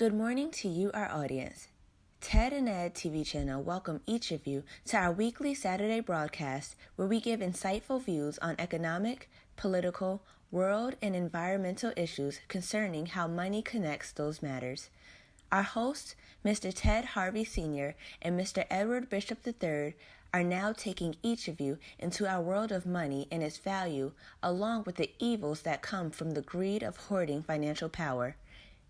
Good morning to you, our audience. Ted and Ed TV channel welcome each of you to our weekly Saturday broadcast where we give insightful views on economic, political, world, and environmental issues concerning how money connects those matters. Our hosts, Mr. Ted Harvey Sr. and Mr. Edward Bishop III, are now taking each of you into our world of money and its value, along with the evils that come from the greed of hoarding financial power.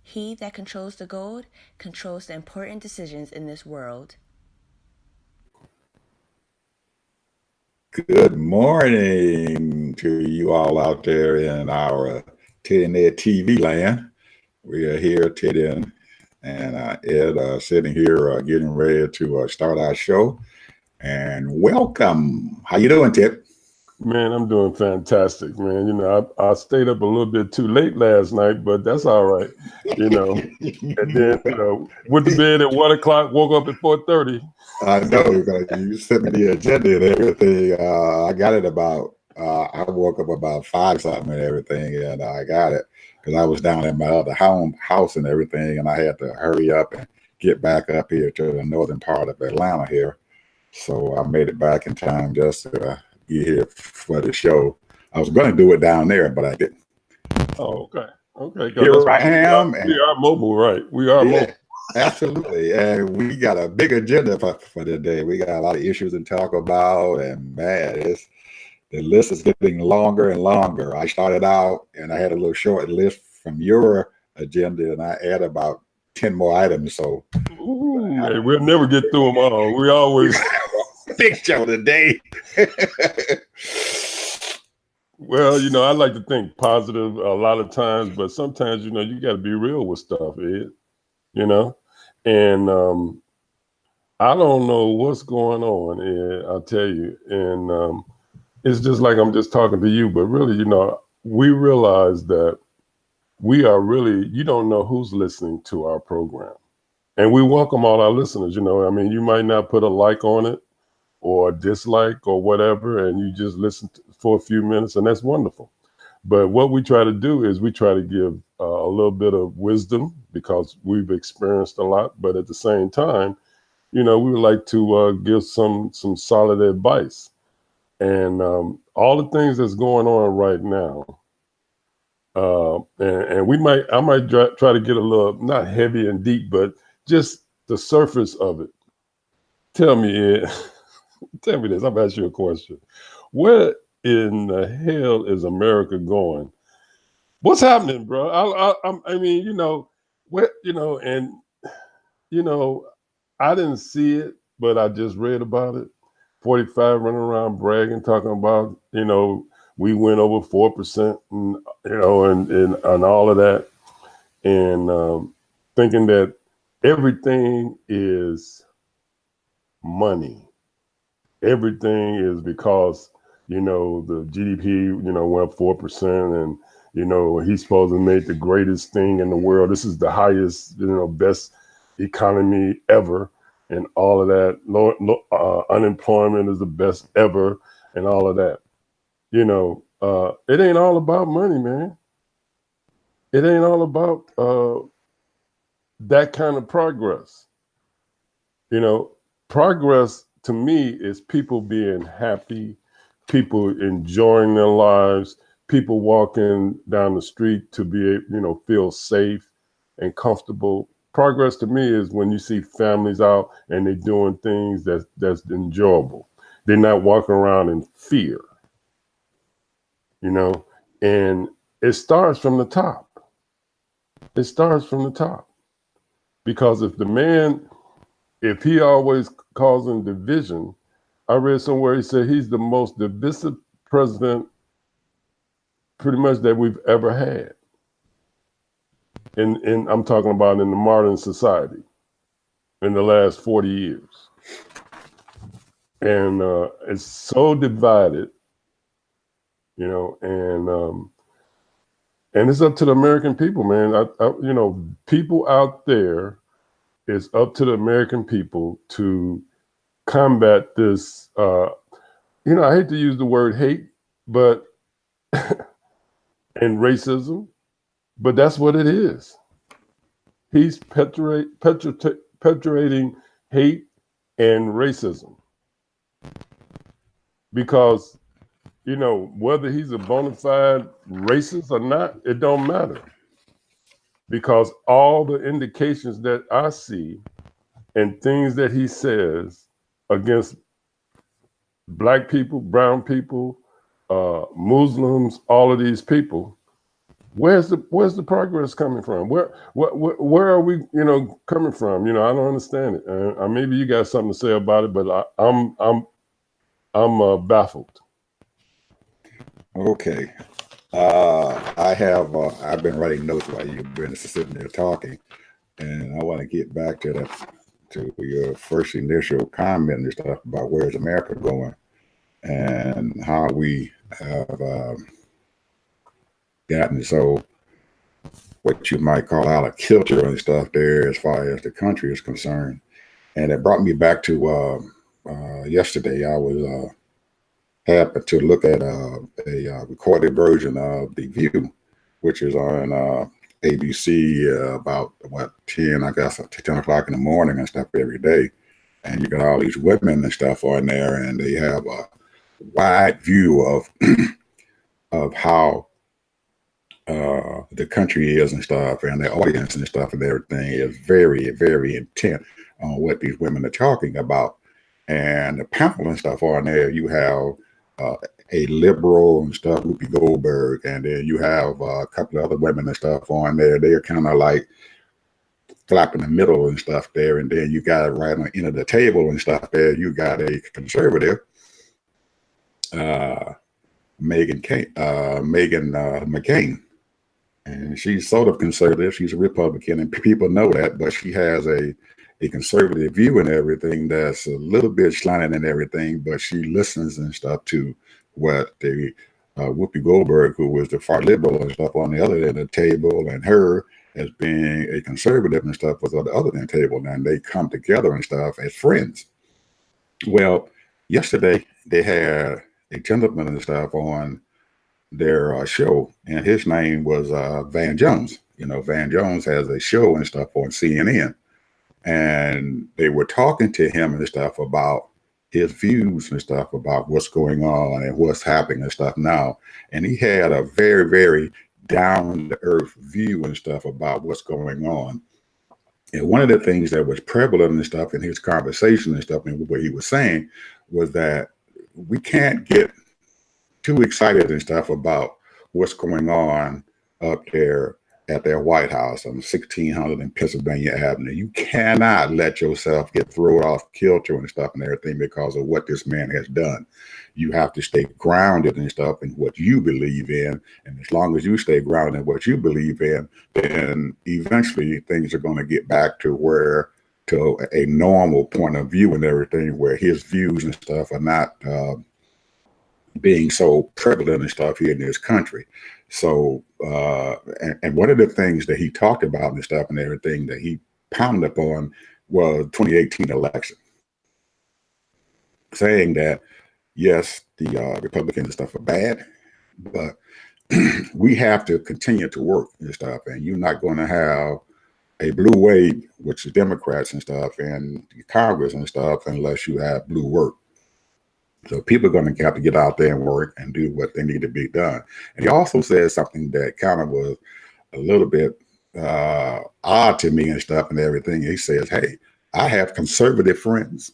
He that controls the gold controls the important decisions in this world. Good morning to you all out there in our Ted and Ed TV land. We are here, Ted and Ed, sitting here getting ready to start our show. And welcome. How you doing, Ted? Man, I'm doing fantastic, man. You know, I stayed up a little bit too late last night, but that's all right. You know, and then went to bed at 1 o'clock, woke up at 4:30. I know you sent me the agenda and everything. I got it about. I woke up about 5 something and everything, and I got it because I was down at my other house and everything, and I had to hurry up and get back up here to the northern part of Atlanta here. So I made it back in time just to get here for the show. I was going to do it down there, but I didn't. Oh, okay. Here I am. We are mobile, right? We are mobile. Absolutely. And we got a big agenda for today. We got a lot of issues to talk about, and man, the list is getting longer and longer. I started out and I had a little short list from your agenda, and I add about 10 more items. So man, we'll never get through them all. We always have a big show today. Well, you know, I like to think positive a lot of times, but sometimes, you know, you got to be real with stuff, Ed. You know, and I don't know what's going on, Ed, I'll tell you. And it's just like I'm just talking to you, but really, you know, we realize that we are really, you don't know who's listening to our program. And we welcome all our listeners, you know. I mean, you might not put a like on it or a dislike or whatever, and you just listen for a few minutes, and that's wonderful. But what we try to do is we try to give a little bit of wisdom because we've experienced a lot. But at the same time, you know, we would like to give some solid advice. And all the things that's going on right now, and I might try to get a little, not heavy and deep, but just the surface of it. Tell me, Ed, tell me this. I'm going to ask you a question. Where in the hell is America going? What's happening, bro? I mean, you know, what, you know, and you know, I didn't see it, but I just read about it. 45 running around bragging, talking about, you know, we went over 4%, and you know, and all of that, and thinking that everything is money. Everything is because, you know, the GDP, you know, went up 4%, and you know, he's supposed to make the greatest thing in the world. This is the highest, you know, best economy ever, and all of that. Unemployment is the best ever, and all of that. You know, it ain't all about money, man. It ain't all about that kind of progress. You know, progress to me is people being happy, people enjoying their lives, people walking down the street to be, you know, feel safe and comfortable. Progress to me is when you see families out and they're doing things that's enjoyable. They're not walking around in fear, you know, and it starts from the top. It starts from the top. Because if he always causing division, I read somewhere he said he's the most divisive president pretty much that we've ever had. And I'm talking about in the modern society in the last 40 years. And it's so divided, you know, and it's up to the American people, man. You know, people out there, it's up to the American people to combat this, you know, I hate to use the word hate, but, and racism, but that's what it is. he's perpetuating hate and racism because, you know, whether he's a bona fide racist or not, it don't matter, because all the indications that I see and things that he says against Black people, brown people, Muslims, all of these people, where's the progress coming from? Where are we, you know, coming from? You know, I don't understand it. Maybe you got something to say about it, but I'm baffled. Okay. I've been writing notes while you've been sitting there talking, and I want to get back to your first initial comment and stuff about where's America going and how we have gotten so what you might call out of kilter and stuff there as far as the country is concerned. And it brought me back to yesterday. I was happened to look at a recorded version of The View, which is on ABC about 10, I guess, 10 o'clock in the morning and stuff every day. And you got all these women and stuff on there, and they have a wide view of of how the country is and stuff, and the audience and stuff and everything is very, very intent on what these women are talking about. And the panel and stuff on there, you have a liberal and stuff, Whoopi Goldberg, and then you have a couple of other women and stuff on there. They're kind of like flap in the middle and stuff there. And then you got right on the end of the table and stuff there, you got a conservative, Meghan McCain. And she's sort of conservative. She's a Republican, and people know that, but she has a conservative view and everything that's a little bit slanted and everything, but she listens and stuff to what the Whoopi Goldberg, who was the far liberal and stuff on the other end of the table, and her as being a conservative and stuff was on the other end of the table, and they come together and stuff as friends. Well, yesterday they had a gentleman and stuff on their show, and his name was Van Jones. You know, Van Jones has a show and stuff on CNN, and they were talking to him and stuff about his views and stuff about what's going on and what's happening and stuff now. And he had a very, very down to earth view and stuff about what's going on. And one of the things that was prevalent and stuff in his conversation and stuff and what he was saying was that we can't get too excited and stuff about what's going on up there at their White House on 1600 in Pennsylvania Avenue. You cannot let yourself get thrown off kilter and stuff and everything because of what this man has done. You have to stay grounded and stuff in what you believe in. And as long as you stay grounded in what you believe in, then eventually things are going to get back to a normal point of view and everything, where his views and stuff are not being so prevalent and stuff here in this country. So, and one of the things that he talked about and stuff and everything that he pounded upon was 2018 election, saying that, yes, the Republicans and stuff are bad, but we have to continue to work and stuff, and you're not going to have a blue wave, which is Democrats and stuff, and Congress and stuff, unless you have blue work. So people are going to have to get out there and work and do what they need to be done. And he also said something that kind of was a little bit odd to me and stuff and everything. He says, hey, I have conservative friends,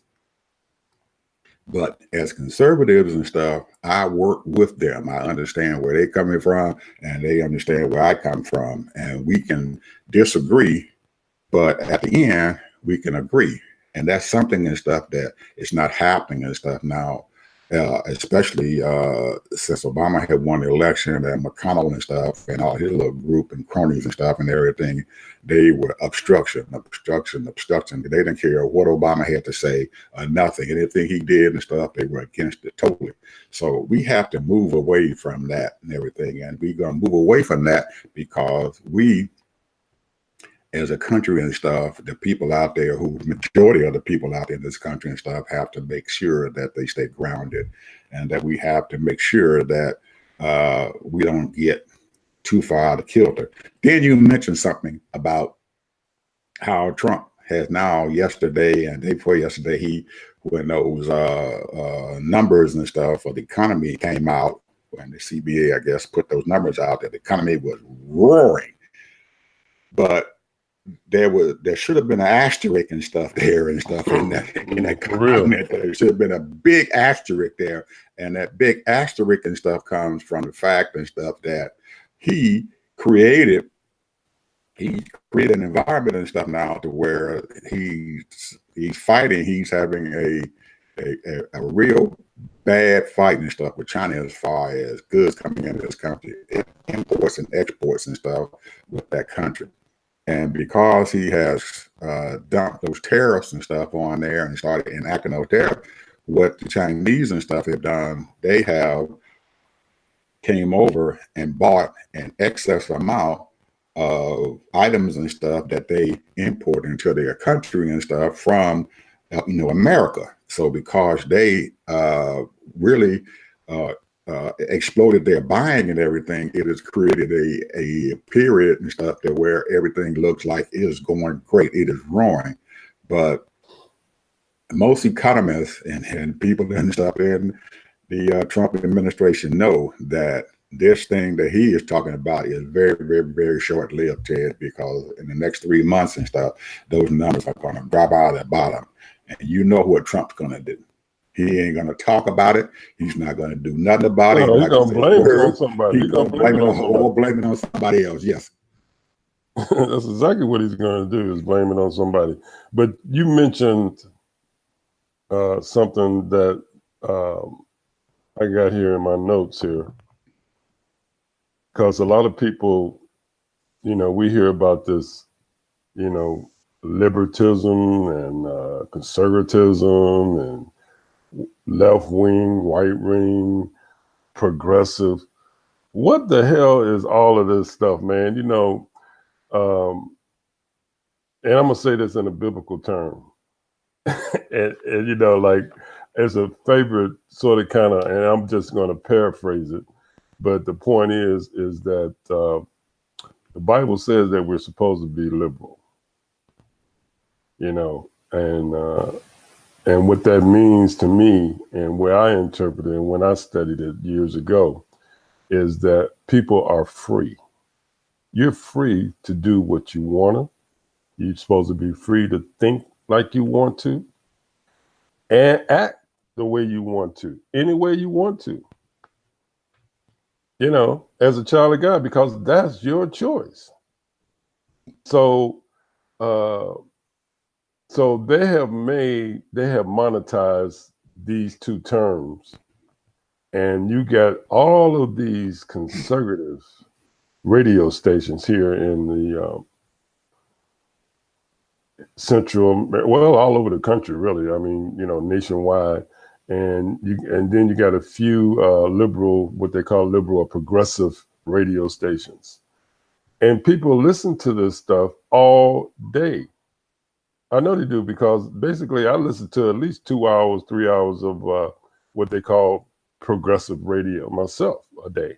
but as conservatives and stuff, I work with them. I understand where they're coming from, and they understand where I come from. And we can disagree, but at the end, we can agree. And that's something and stuff that is not happening and stuff now. Especially since Obama had won the election, and McConnell and stuff and all his little group and cronies and stuff and everything, they were obstruction. They didn't care what Obama had to say or nothing. Anything he did and stuff, they were against it totally. So we have to move away from that and everything. And we're going to move away from that because we, as a country and stuff, the people out there, who the majority of the people out there in this country and stuff, have to make sure that they stay grounded, and that we have to make sure that we don't get too far out of kilter. Then you mentioned something about how Trump has now yesterday and day before yesterday, when those numbers and stuff for the economy came out, when the CBA, I guess, put those numbers out, that the economy was roaring. But there should have been an asterisk and stuff there and stuff in that comment. There should have been a big asterisk there, and that big asterisk and stuff comes from the fact and stuff that he created an environment and stuff now to where he's fighting. He's having a real bad fight and stuff with China as far as goods coming into this country, imports and exports and stuff with that country. And because he has dumped those tariffs and stuff on there and started enacting those tariffs, what the Chinese and stuff have done, they have came over and bought an excess amount of items and stuff that they import into their country and stuff from, America. So because they really exploded their buying and everything, it has created a period and stuff that where everything looks like it is going great, it is roaring. But most economists and people and stuff in the Trump administration know that this thing that he is talking about is very, very, very short-lived, Ted, because in the next 3 months and stuff, those numbers are going to drop out of the bottom. And you know what Trump's going to do. He ain't going to talk about it. He's not going to do nothing about it. He's going to blame it on somebody. He's going to blame it on somebody else. Yes. That's exactly what he's going to do, is blame it on somebody. But you mentioned something that I got here in my notes here. Because a lot of people, we hear about this, libertism and conservatism and left wing, right wing, progressive. What the hell is all of this stuff, man? And I'm gonna say this in a biblical term, and like as a favorite sort of kind of, and I'm just going to paraphrase it, but the point is that the Bible says that we're supposed to be liberal, and what that means to me, and where I interpreted it, and when I studied it years ago, is that people are free. You're free to do what you want to. You're supposed to be free to think like you want to and act the way you want to, any way you want to, as a child of God, because that's your choice. So, so they have monetized these two terms, and you got all of these conservative radio stations here in the all over the country, really. I mean, nationwide, and then you got a few liberal, what they call liberal or progressive radio stations, and people listen to this stuff all day. I know they do, because basically I listen to at least 2 hours, 3 hours of what they call progressive radio myself a day.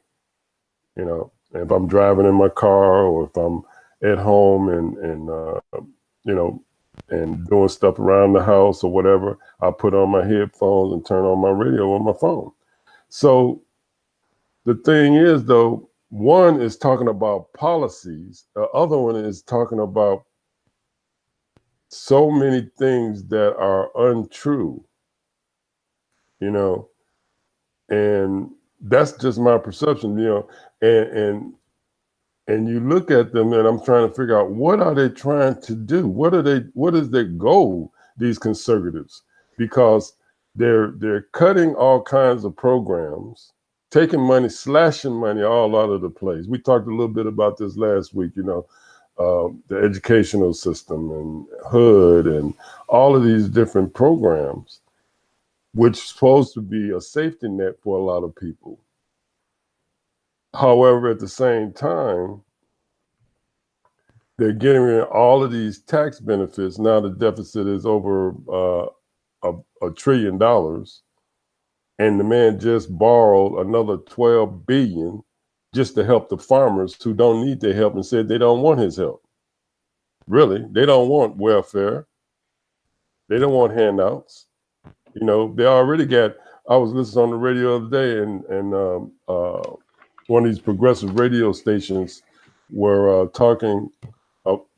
If I'm driving in my car or if I'm at home and doing stuff around the house or whatever, I put on my headphones and turn on my radio on my phone. So the thing is, though, one is talking about policies. The other one is talking about so many things that are untrue, and that's just my perception, and you look at them, and I'm trying to figure out, what are they trying to do? What is their goal, these conservatives? Because they're cutting all kinds of programs, taking money, slashing money all out of the place. We talked a little bit about this last week, the educational system and HUD and all of these different programs, which is supposed to be a safety net for a lot of people. However, at the same time, they're getting rid of all of these tax benefits. Now the deficit is over $1 trillion, and the man just borrowed another $12 billion just to help the farmers who don't need their help, and said they don't want his help. really. They don't want welfare. They don't want handouts. You know, they already got. I was listening on the radio the other day, and one of these progressive radio stations were talking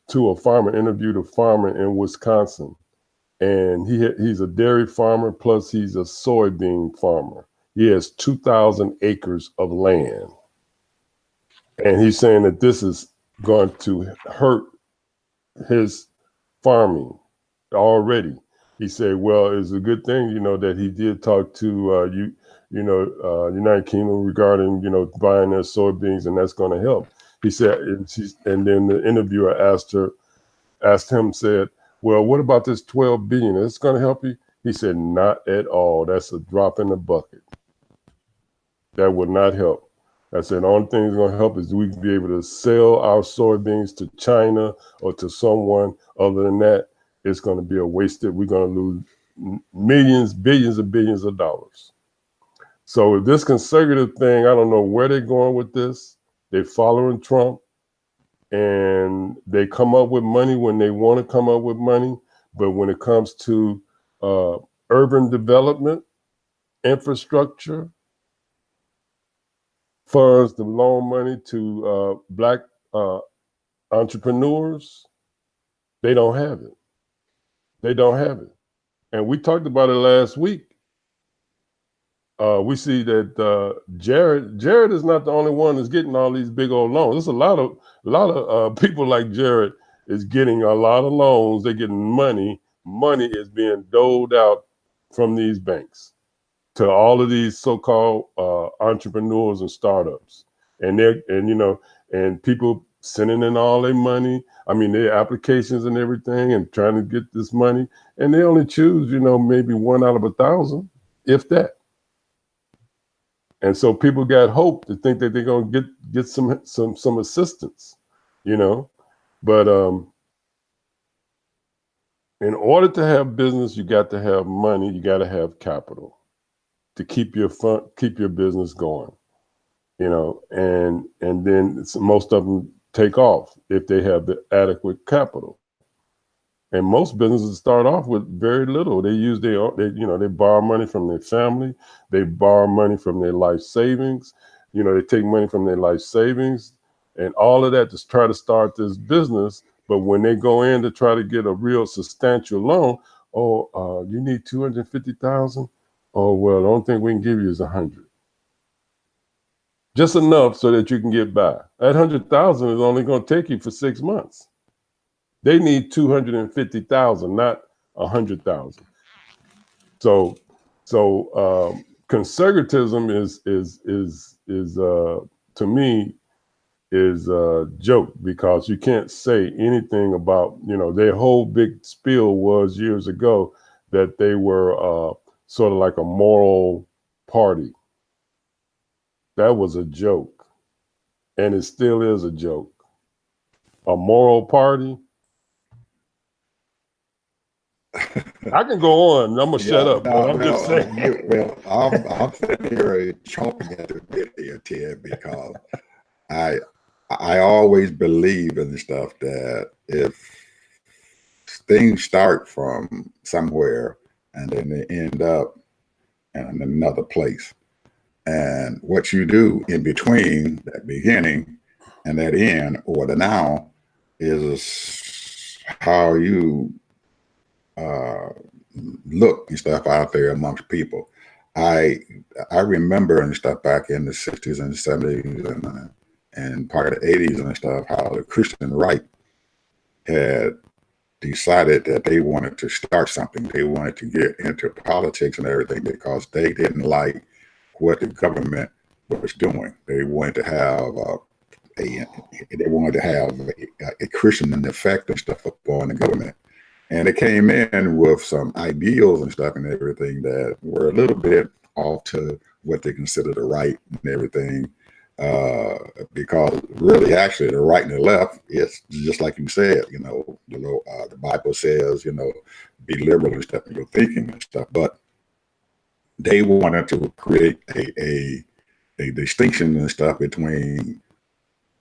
to a farmer, interviewed a farmer in Wisconsin, and he's a dairy farmer plus he's a soybean farmer. He has 2,000 acres of land, and he's saying that this is going to hurt his farming already. He said, well, it's a good thing, you know, that he did talk to United Kingdom regarding, you know, buying their soybeans, and that's going to help. He said, and then the interviewer asked him, said, well, what about this 12 billion? Is it going to help you? He said, not at all. That's a drop in the bucket. That would not help. I said, the only thing that's going to help is we can be able to sell our soybeans to China or to someone. Other than that, it's going to be a wasted. We're going to lose millions, billions and billions of dollars. So this conservative thing, I don't know where they're going with this. They're following Trump, and they come up with money when they want to come up with money. But when it comes to urban development, infrastructure, funds to loan money to Black entrepreneurs, they don't have it. They don't have it. And we talked about it last week. We see that Jared is not the only one that's getting all these big old loans. There's a lot of people like Jared is getting a lot of loans. They're getting money. Money is being doled out from these banks to all of these so-called entrepreneurs and startups, and people sending in all their money. I mean, their applications and everything, and trying to get this money, and they only choose, maybe 1 out of 1,000, if that. And so people got hope to think that they're going to get some assistance, But in order to have business, you got to have money. You got to have capital to keep your business going, And then most of them take off if they have the adequate capital. And most businesses start off with very little. They use they borrow money from their family. They borrow money from their life savings. They take money from their life savings and all of that to try to start this business. But when they go in to try to get a real substantial loan, you need $250,000. Oh, well, the only thing we can give you is $100,000. Just enough so that you can get by. That $100,000 is only going to take you for 6 months. They need $250,000, not $100,000. So conservatism is to me is a joke, because you can't say anything about, their whole big spiel was years ago that they were sort of like a moral party. That was a joke, and it still is a joke. A moral party. I can go on. I'm gonna shut up. No, I'm just saying. I'm sitting here chomping at the bit here, Ted, because I always believe in the stuff that if things start from somewhere and then they end up in another place, and what you do in between that beginning and that end or the now is how you look and stuff out there amongst people. I remember and stuff back in the 60s and 70s and part of the 80s and stuff, how the Christian right had decided that they wanted to start something. They wanted to get into politics and everything because they didn't like what the government was doing. They wanted to have a Christian effect and stuff upon the government. And it came in with some ideals and stuff and everything that were a little bit off to what they consider the right and everything. Because really, actually, the right and the left is just like you said, the Bible says, be liberal and stuff in your thinking and stuff. But they wanted to create a distinction and stuff between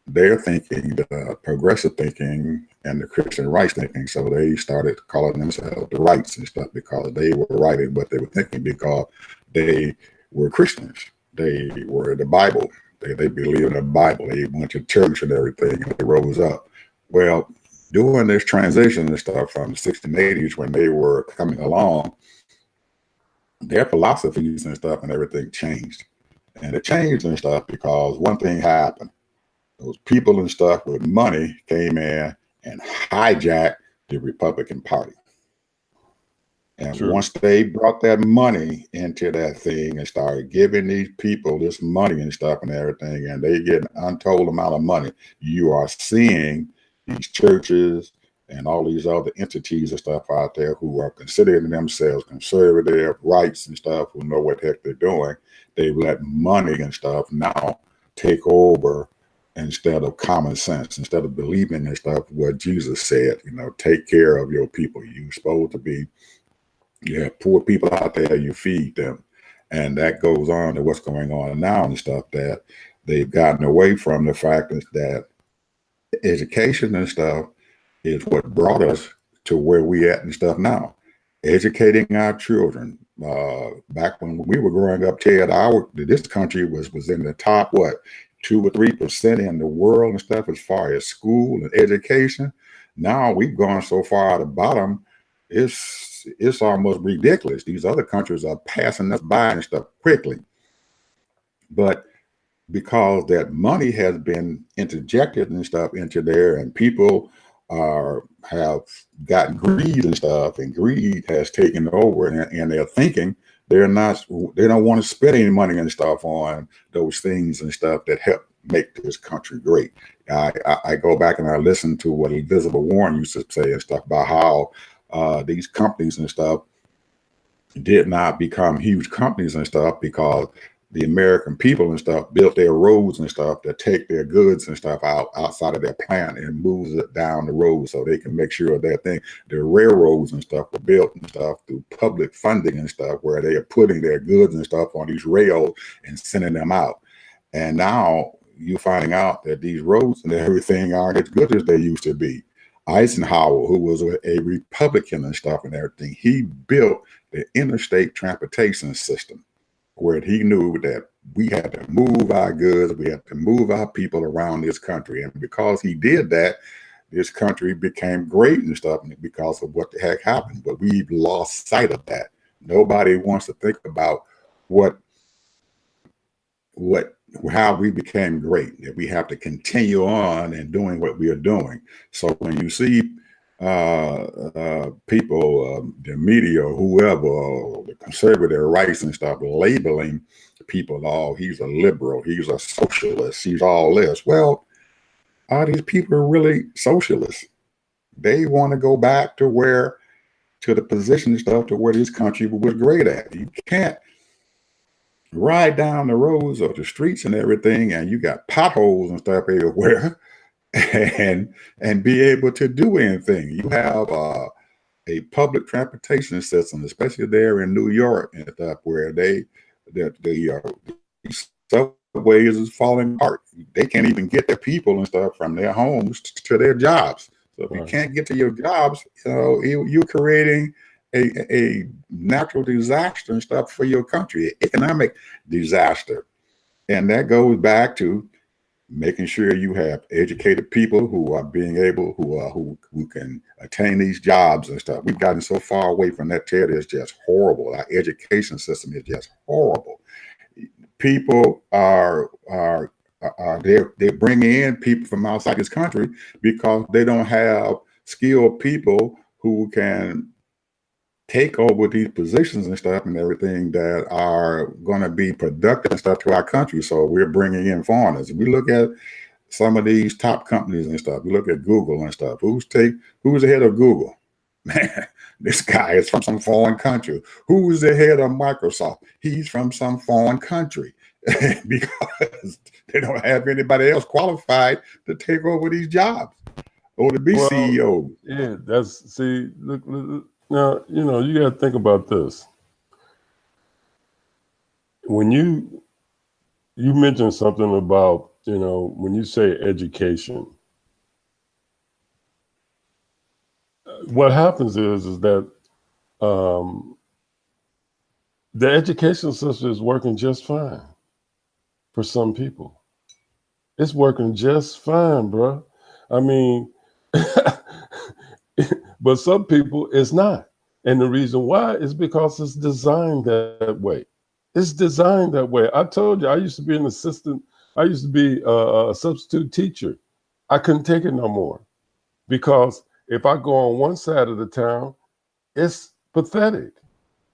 their thinking, the progressive thinking, and the Christian rights thinking. So they started calling themselves the rights and stuff because they were writing what they were thinking because they were Christians. They were the Bible. They believed in the Bible. They went to church and everything, and they rose up. Well, during this transition and stuff from the 1680s when they were coming along, their philosophies and stuff and everything changed. And it changed and stuff because one thing happened. Those people and stuff with money came in and hijacked the Republican Party. And True. once they brought that money into that thing and started giving these people this money and stuff and everything, and they get an untold amount of money, you are seeing these churches and all these other entities and stuff out there who are considering themselves conservative rights and stuff, who know what the heck they're doing. They let money and stuff now take over instead of common sense, instead of believing in stuff what Jesus said, take care of your people. You're supposed to be, you have poor people out there, you feed them. And that goes on to what's going on now and stuff, that they've gotten away from the fact that education and stuff is what brought us to where we at and stuff now. Educating our children. Back when we were growing up, Ted, this country was in the top, 2 or 3% in the world and stuff as far as school and education. Now we've gone so far at the bottom, it's almost ridiculous. These other countries are passing us by and stuff quickly. But because that money has been interjected and stuff into there, and people have got greed and stuff, and greed has taken over, and they're thinking they don't want to spend any money and stuff on those things and stuff that help make this country great. I go back and I listen to what Elizabeth Warren used to say and stuff about how these companies and stuff did not become huge companies and stuff because the American people and stuff built their roads and stuff that take their goods and stuff outside of their plant and moves it down the road so they can make sure that the railroads and stuff were built and stuff through public funding and stuff where they are putting their goods and stuff on these rails and sending them out. And now you're finding out that these roads and everything aren't as good as they used to be. Eisenhower, who was a Republican and stuff and everything, he built the interstate transportation system where he knew that we had to move our goods, we had to move our people around this country. And because he did that, this country became great and stuff because of what the heck happened. But we've lost sight of that. Nobody wants to think about how we became great, that we have to continue on and doing what we are doing. So when you see people, the media, or whoever, the conservative rights and stuff, labeling people, oh, he's a liberal, he's a socialist, he's all this. Well, are these people really socialists? They want to go back to the position and stuff to where this country was great at. You can't ride down the roads or the streets and everything, and you got potholes and stuff everywhere, and be able to do anything. You have a public transportation system, especially there in New York and stuff, where the subways is falling apart. They can't even get their people and stuff from their homes to their jobs. So if you can't get to your jobs, you're creating a natural disaster and stuff for your country, economic disaster. And that goes back to making sure you have educated people who are being able, who can attain these jobs and stuff. We've gotten so far away from that, Ted. It's just horrible. Our education system is just horrible. People they're bringing in people from outside this country because they don't have skilled people who can take over these positions and stuff and everything that are going to be productive and stuff to our country. So we're bringing in foreigners. We look at some of these top companies and stuff. We look at Google and stuff. Who's the head of Google? Man, this guy is from some foreign country. Who is the head of Microsoft? He's from some foreign country because they don't have anybody else qualified to take over these jobs or to be CEO. Yeah, look. Now, you got to think about this. When you mentioned something about, when you say education, what happens is that um, the educational system is working just fine for some people. It's working just fine, bro. I mean, but some people it's not. And the reason why is because it's designed that way. It's designed that way. I told you, I used to be an assistant. I used to be a substitute teacher. I couldn't take it no more because if I go on one side of the town, it's pathetic.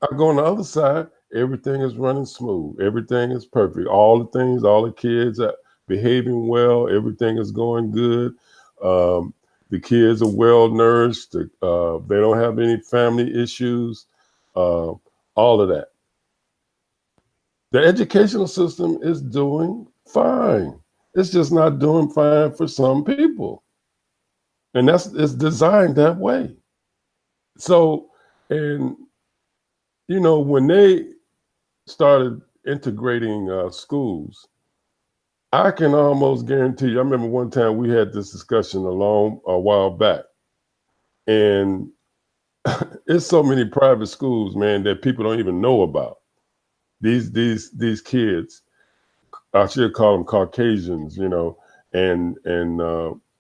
I go on the other side, everything is running smooth. Everything is perfect. All the things, all the kids are behaving well. Everything is going good. Um, the kids are well nourished. They don't have any family issues. Uh, all of that. The educational system is doing fine. It's just not doing fine for some people, and it's designed that way. So, and when they started integrating schools, I can almost guarantee you. I remember one time we had this discussion a while back, and it's so many private schools, man, that people don't even know about. These kids, I should call them Caucasians, and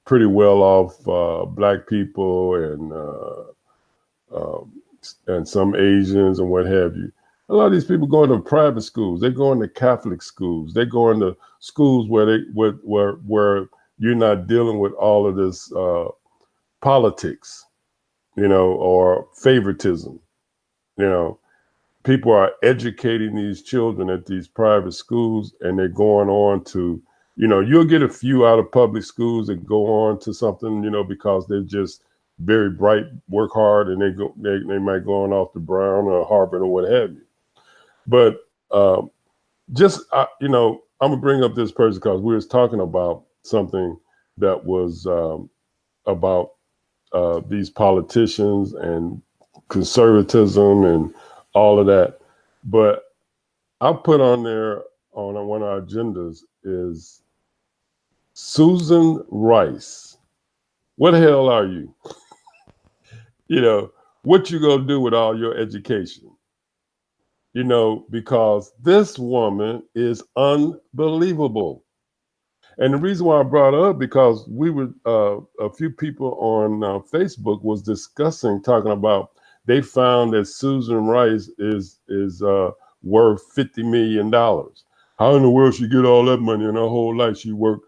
pretty well off black people uh, and some Asians and what have you. A lot of these people go into private schools. They go into Catholic schools. They go into schools where you're not dealing with all of this politics, or favoritism. You know, people are educating these children at these private schools, and they're going on to, you'll get a few out of public schools that go on to something, because they're just very bright, work hard, and they might go on off to Brown or Harvard or what have you. But I'm gonna bring up this person because we was talking about something that was about these politicians and conservatism and all of that. But I put on there on one of our agendas is Susan Rice. What the hell are you? What you gonna do with all your education? Because this woman is unbelievable. And the reason why I brought her up because we were a few people on Facebook was discussing, talking about they found that Susan Rice is worth $50 million. How in the world she get all that money? In her whole life she worked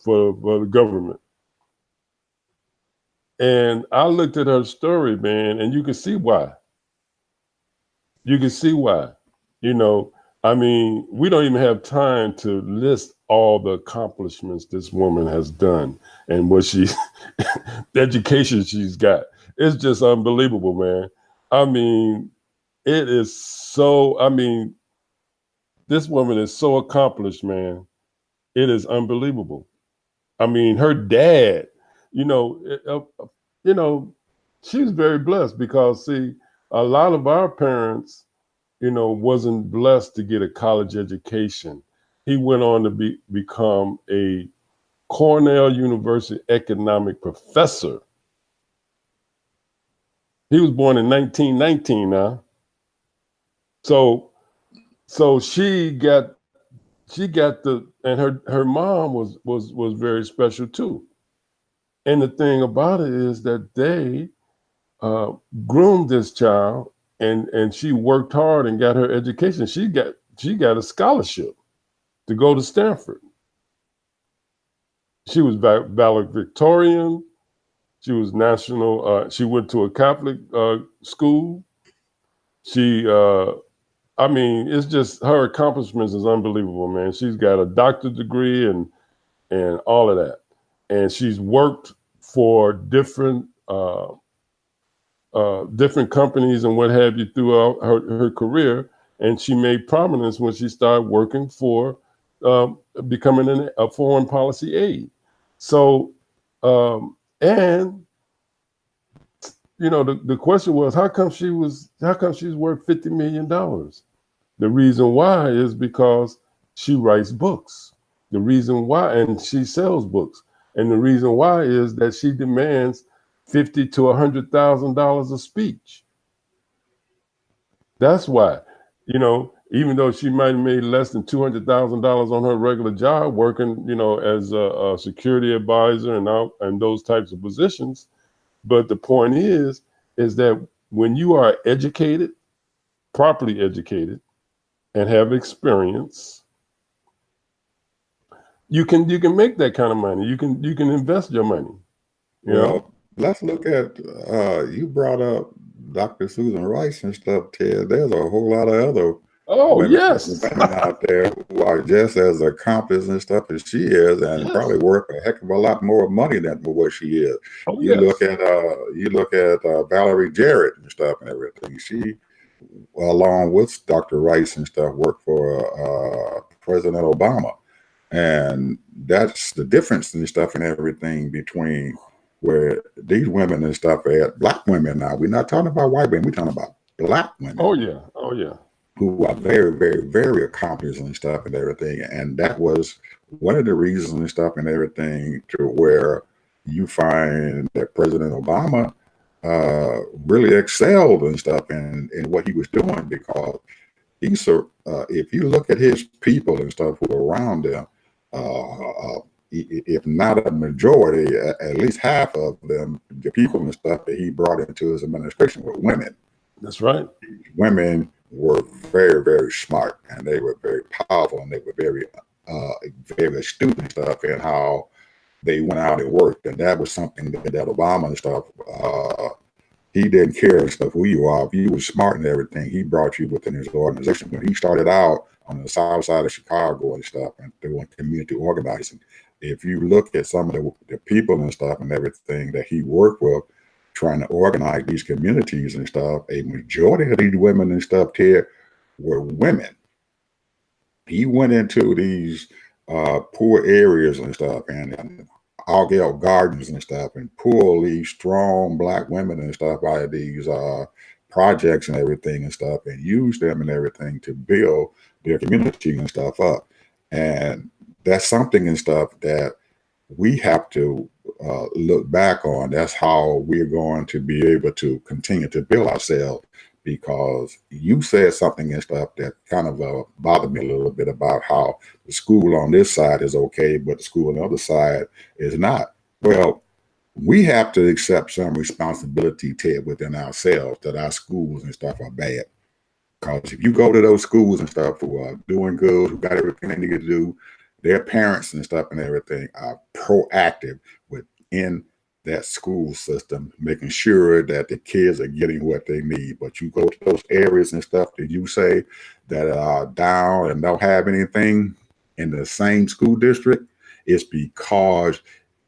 for the government. And I looked at her story, man, and you can see why. You can see why. I mean, we don't even have time to list all the accomplishments this woman has done and what the education she's got. It's just unbelievable, man. I mean, it is so, this woman is so accomplished, man. It is unbelievable. I mean, her dad, you know, she was very blessed because, see, a lot of our parents, wasn't blessed to get a college education. He went on to become a Cornell University economic professor. He was born in 1919 now. So she got and her mom was very special too. And the thing about it is that they groomed this child, and she worked hard and got her education. She got a scholarship to go to Stanford. She was valedictorian. She was national. She went to a Catholic school. She, it's just her accomplishments is unbelievable, man. She's got a doctorate degree and all of that, and she's worked for different companies and what have you throughout her career, and she made prominence when she started working for becoming a foreign policy aide. So, and the question was, how come she's worth $50 million? The reason why is because she writes books. The reason why, and she sells books. And the reason why is that she demands $50,000 to $100,000 a speech. That's why, even though she might have made less than $200,000 on her regular job working, as a security advisor and those types of positions. But the point is that when you are educated, properly educated, and have experience, you can make that kind of money. You can invest your money. Well, let's look at you brought up Dr. Susan Rice and stuff, Ted. There's a whole lot of other women out there who are just as accomplished and stuff as she is, and probably worth a heck of a lot more money than what she is. You look at Valerie Jarrett and stuff and everything. She, along with Dr. Rice and stuff, worked for President Obama, and that's the difference and stuff and everything between where these women and stuff are at. Black women now. We're not talking about white women. We're talking about black women. Oh yeah. Who are very, very, very accomplished and stuff and everything. And that was one of the reasons and stuff and everything to where you find that President Obama really excelled and stuff in what he was doing, because if you look at his people and stuff who are around him, if not a majority, at least half of them, the people and stuff that he brought into his administration were women. That's right. Women were very, very smart, and they were very powerful, and they were very, very astute and stuff in how they went out and worked. And that was something that Obama and stuff, he didn't care and stuff who you are. If you were smart and everything, he brought you within his organization. When he started out on the south side of Chicago and stuff and doing community organizing, if you look at some of the people and stuff and everything that he worked with, trying to organize these communities and stuff, a majority of these women and stuff, Ted, were women. He went into these poor areas and stuff, and Argyle Gardens and stuff, and pulled these strong black women and stuff out of these projects and everything and stuff, and used them and everything to build their community and stuff up. And that's something and stuff that we have to look back on. That's how we're going to be able to continue to build ourselves, because you said something and stuff that kind of bothered me a little bit about how the school on this side is okay, but the school on the other side is not. Well, we have to accept some responsibility, Ted, within ourselves, that our schools and stuff are bad. Because if you go to those schools and stuff who are doing good, who got everything they need to do, their parents and stuff and everything are proactive within that school system, making sure that the kids are getting what they need. But you go to those areas and stuff that you say that are down and don't have anything in the same school district, it's because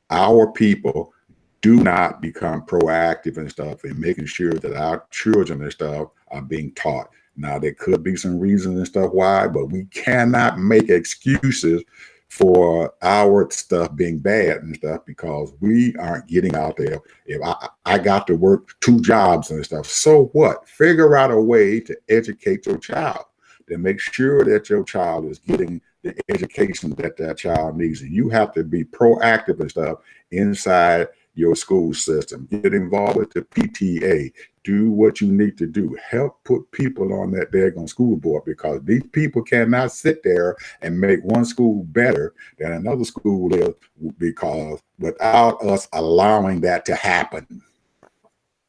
our people do not become proactive and stuff in making sure that our children and stuff are being taught. Now, there could be some reasons and stuff why, but we cannot make excuses for our stuff being bad and stuff because we aren't getting out there. If I got to work 2 jobs and stuff, so what? Figure out a way to educate your child, to make sure that your child is getting the education that that child needs. And you have to be proactive and stuff inside your school system. Get involved with the PTA. Do what you need to do. Help put people on that daggone school board, because these people cannot sit there and make one school better than another school is, because without us allowing that to happen.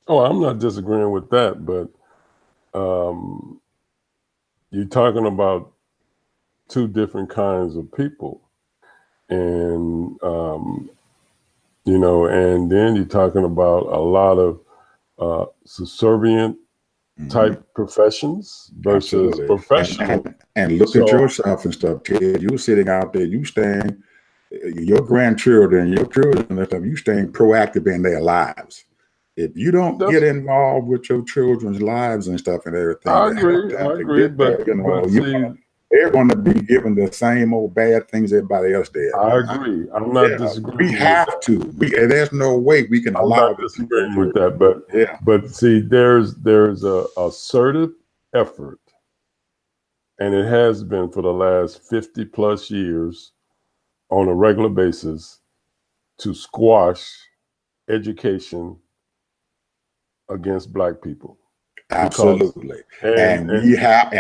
Oh, I'm not disagreeing with that, but you're talking about 2 different kinds of people. And, and then you're talking about a lot of subservient type professions versus professional. And look at yourself and stuff, Ted. You're sitting out there, you staying, your grandchildren, your children and stuff, you staying proactive in their lives. If you don't get involved with your children's lives and stuff and everything, I agree, but they're going to be given the same old bad things everybody else did. I agree. I'm not disagreeing. We have to. There's no way we can allow. I'm not disagreeing with that, but see, there's a assertive effort, and it has been for the last 50 plus years on a regular basis to squash education against Black people. Absolutely. And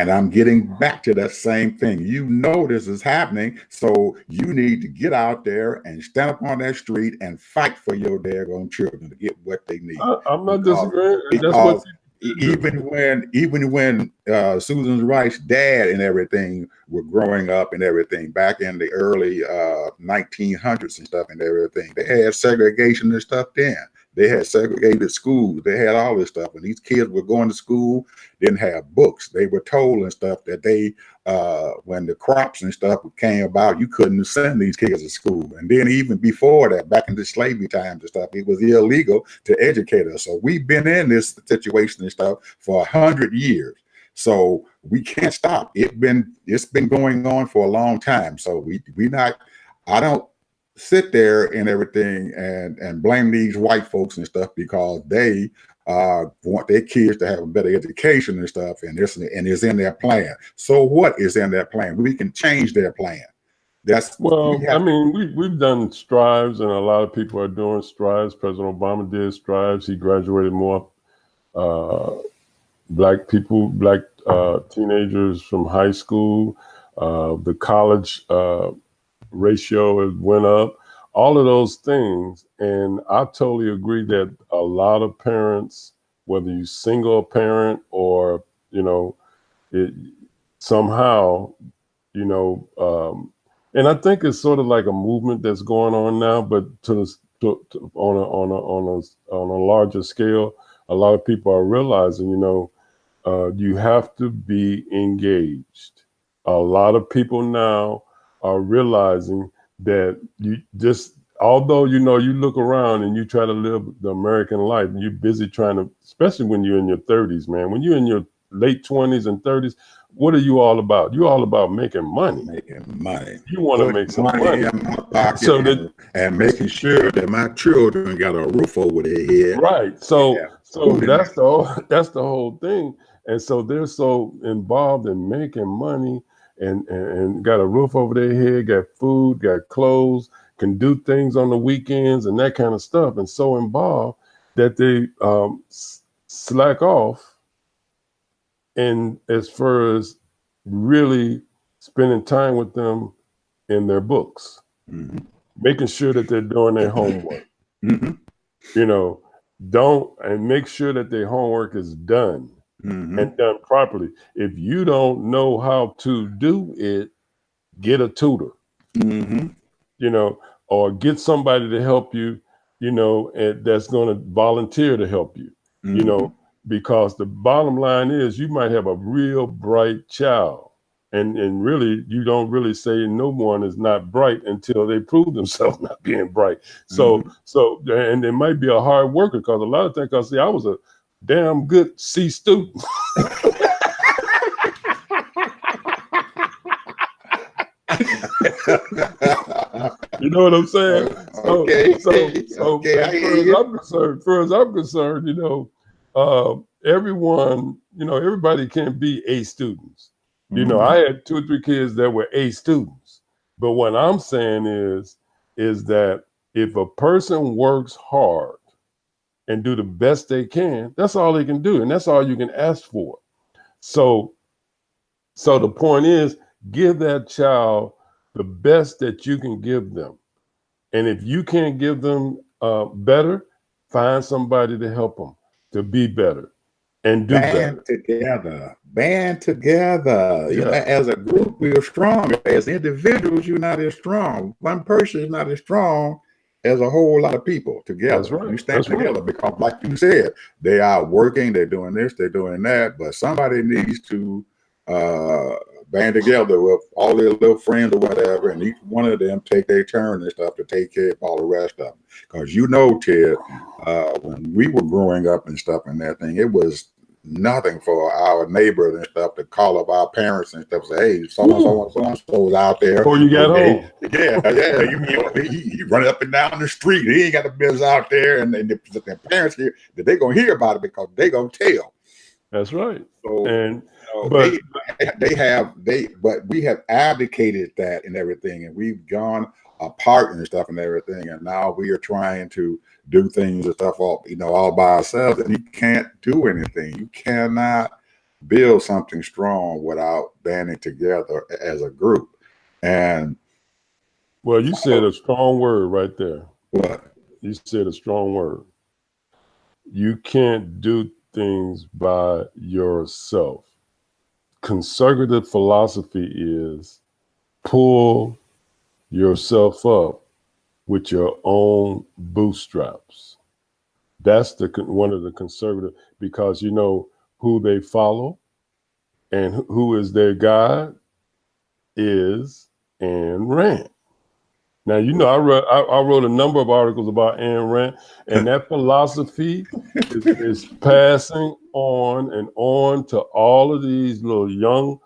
I'm getting back to that same thing. You know this is happening, so you need to get out there and stand up on that street and fight for your daggone children to get what they need. I'm not disagreeing. That's what even when Susan Rice's dad and everything were growing up and everything back in the early 1900s and stuff and everything, they had segregation and stuff then. They had segregated schools. They had all this stuff. And these kids were going to school, didn't have books. They were told and stuff that they, when the crops and stuff came about, you couldn't send these kids to school. And then even before that, back in the slavery times and stuff, it was illegal to educate us. So we've been in this situation and stuff for 100 years. So we can't stop. It's been going on for a long time. So I don't sit there and everything and blame these white folks and stuff because they want their kids to have a better education and stuff, and it's in their plan. So what is in their plan? We can change their plan. We've done strides, and a lot of people are doing strides. President Obama did strides. He graduated more Black teenagers from high school. The college ratio went up, all of those things. And I totally agree that a lot of parents, whether you single parent or, somehow, and I think it's sort of like a movement that's going on now, but on a larger scale, a lot of people are realizing, you have to be engaged. A lot of people now are realizing that although you look around and you try to live the American life, and you're busy trying to, especially when you're in your 30s, man, when you're in your late 20s and 30s, what are you all about? You're all about making money. You want to make some money in my pocket and making sure that my children got a roof over their head. Right. So that's the whole thing. And so they're so involved in making money and got a roof over their head, got food, got clothes, can do things on the weekends and that kind of stuff, and so involved that they slack off. And as far as really spending time with them in their books, making sure that they're doing their homework, and make sure that their homework is done. And done properly. If you don't know how to do it, get a tutor, or get somebody to help you, and that's going to volunteer to help you, because the bottom line is you might have a real bright child, and really you don't really say no one is not bright until they prove themselves not being bright. So and it might be a hard worker, because a lot of things, I was a damn good C student. You know what I'm saying? Far as I'm concerned, everyone, everybody can't be A students. I had 2 or 3 kids that were A students. But what I'm saying is that if a person works hard and do the best they can, that's all they can do. And that's all you can ask for. So the point is, give that child the best that you can give them. And if you can't give them better, find somebody to help them to be better and do better. Band together. Yeah. As a group, we are strong. As individuals, you're not as strong. One person is not as strong as a whole lot of people together. That's right. You stand together because, like you said, they are working, they're doing this, they're doing that, but somebody needs to band together with all their little friends or whatever, and each one of them take their turn and stuff to take care of all the rest of them. Because Ted, when we were growing up and stuff and that thing, it was nothing for our neighbors and stuff to call up our parents and stuff, say, hey, so-and-so's out there. Before you get home. Yeah. He run up and down the street. He ain't got the business out there. And the parents here, that they going to hear about it because they going to tell. That's right. So, but we have abdicated that and everything. And we've gone apart and stuff and everything. And now we are trying to do things and stuff all by ourselves, and you can't do anything. You cannot build something strong without banding together as a group. And well, you said a strong word right there. what? You said a strong word. You can't do things by yourself. Conservative philosophy is pull yourself up with your own bootstraps. That's one of the conservative, because you know who they follow and who is their guide is Ayn Rand. Now, you know, I wrote a number of articles about Ayn Rand, and that philosophy is passing on and on to all of these little young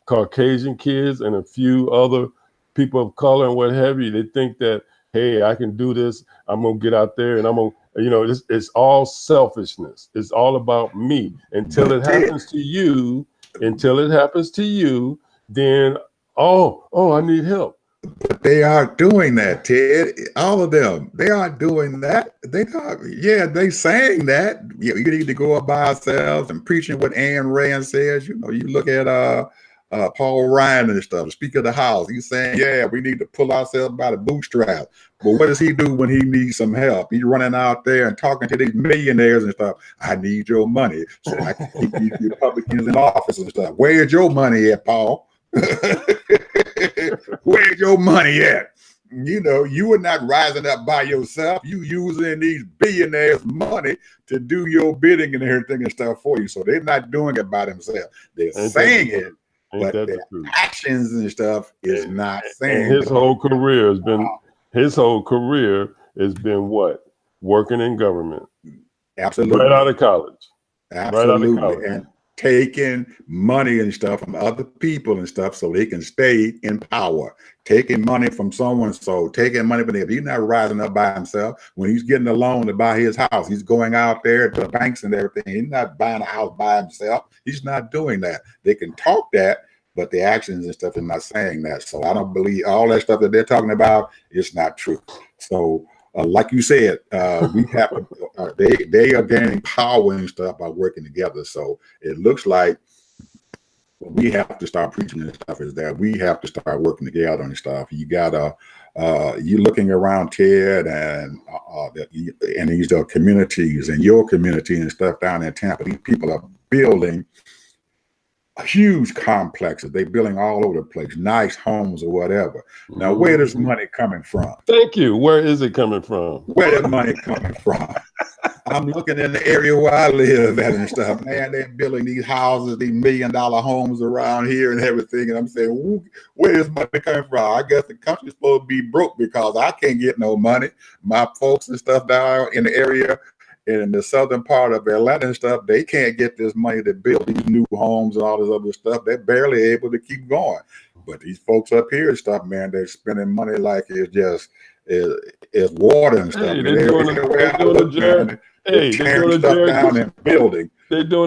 Caucasian kids and a few other people of color and what have you. They think that, hey, I can do this. I'm going to get out there and I'm going to, you know, it's all selfishness. It's all about me until it happens to you. Until it happens to you, then, oh, I need help. But they are doing that, Ted. All of them. They are doing that. They saying that. You need to go up by ourselves and preaching what Ayn Rand says. You know, you look at Paul Ryan and stuff, the Speaker of the House. He's saying, yeah, we need to pull ourselves by the bootstrap. But what does he do when he needs some help? He's running out there and talking to these millionaires and stuff. I need your money so I can keep these Republicans in office and stuff. Where's your money at, Paul? Where's your money at? You know, you are not rising up by yourself. You using these billionaires' money to do your bidding and everything and stuff for you. So they're not doing it by themselves. They're saying it, but their actions and stuff is not saying. And his whole career has been what? Working in government. Absolutely. Right out of college. Absolutely. Right out of college. And taking money and stuff from other people and stuff so they can stay in power. Taking money from someone, so taking money from them. He's not rising up by himself. When he's getting a loan to buy his house, he's going out there to the banks and everything. He's not buying a house by himself. He's not doing that. They can talk that, but the actions and stuff are not saying that. So I don't believe all that stuff that they're talking about is not true. So like you said, we have to, they are gaining power and stuff by working together. So it looks like we have to start preaching and stuff is that we have to start working together and stuff. You gotta, you looking around, Ted, and these communities and your community and stuff down in Tampa. These people are building huge complexes. They're building all over the place, nice homes or whatever. Now, where is money coming from? Thank you. Where is it coming from? Where is money coming from? I'm looking in the area where I live at and stuff. Man, they're building these houses, these $1 million homes around here and everything. And I'm saying, where is money coming from? I guess the country's supposed to be broke because I can't get no money. My folks and stuff down in the area in the southern part of Atlanta and stuff, they can't get this money to build these new homes and all this other stuff. They're barely able to keep going. But these folks up here and stuff, man, they're spending money like it's just it's water and stuff. Hey, they're doing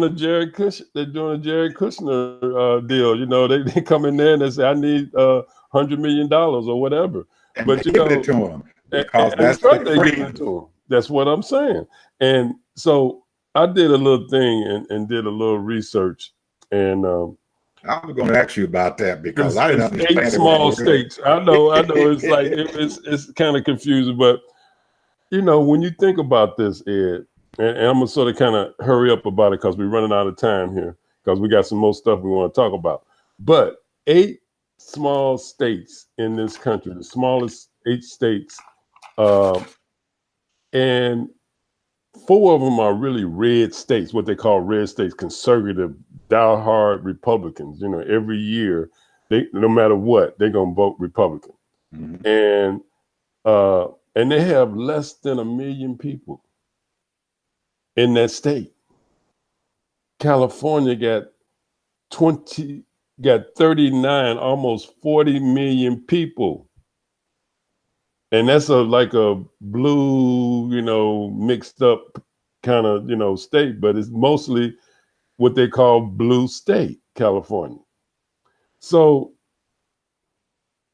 a Jared Kushner deal. You know, they come in there and they say, I need $100 million or whatever. And but you know, give it to them because that's right, they give it to them. That's what I'm saying. And so I did a little thing and did a little research. And I was going to ask you about that because I didn't understand 8 small states. I know. It's like it's kind of confusing, but you know, when you think about this, Ed, and I'm gonna sort of kind of hurry up about it because we're running out of time here because we got some more stuff we want to talk about. But 8 small states in this country, the smallest 8 states. And 4 of them are really red states, what they call red states, conservative, diehard Republicans. You know, every year, no matter what, they're gonna vote Republican. Mm-hmm. And they have less than 1 million people in that state. California got 39, almost 40 million people. And that's like a blue, you know, mixed up kind of, you know, state, but it's mostly what they call blue state, California. So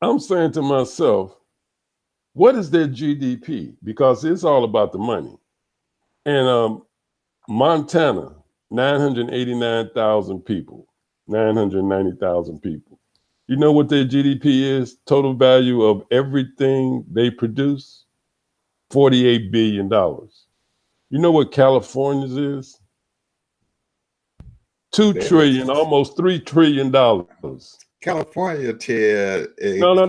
I'm saying to myself, what is their GDP? Because it's all about the money. And Montana, 989,000 people, 990,000 people. You know what their GDP is? Total value of everything they produce? $48 billion. You know what California's is? 2 trillion, almost $3 trillion. California, Ted, No. Well,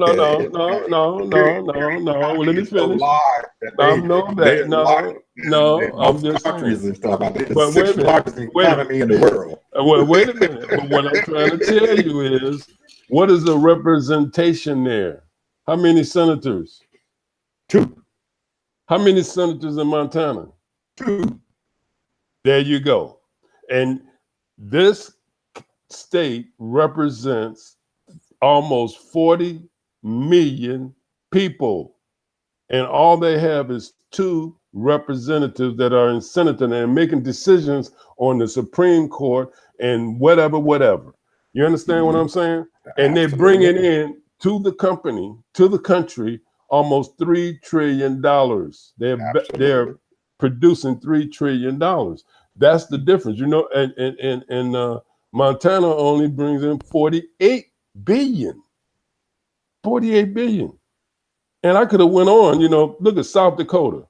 let me is so finish. large that I know they that. larger than I'm most just countries saying. and stuff. I think the But wait a sixth minute. largest economy in the world. Well, wait a minute. But what I'm trying to tell you is, what is the representation there? How many senators? 2. How many senators in Montana? 2. There you go. And this state represents almost 40 million people. And all they have is 2 representatives that are in Senate and they're making decisions on the Supreme Court and whatever. You understand what I'm saying? And they're bringing in to the country, almost $3 trillion. They're producing $3 trillion. That's the difference, you know. And Montana only brings in 48 billion. 48 billion. And I could have went on, you know, look at South Dakota,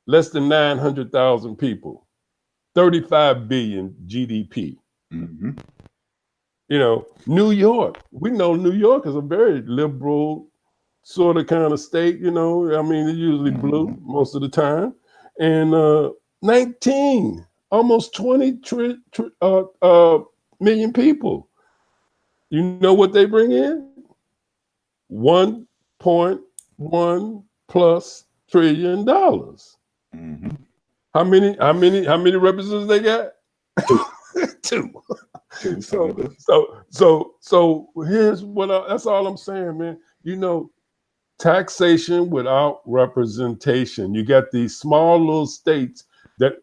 less than 900,000 people, 35 billion GDP. Mm-hmm. You know, New York, we know New York is a very liberal sort of kind of state, you know. I mean, it's usually blue most of the time. And 19, almost 20 million people. You know what they bring in? 1.1 plus trillion dollars. Mm-hmm. How many representatives they got? 2. 2. So here's what that's all I'm saying, man. You know, taxation without representation. You got these small little states that,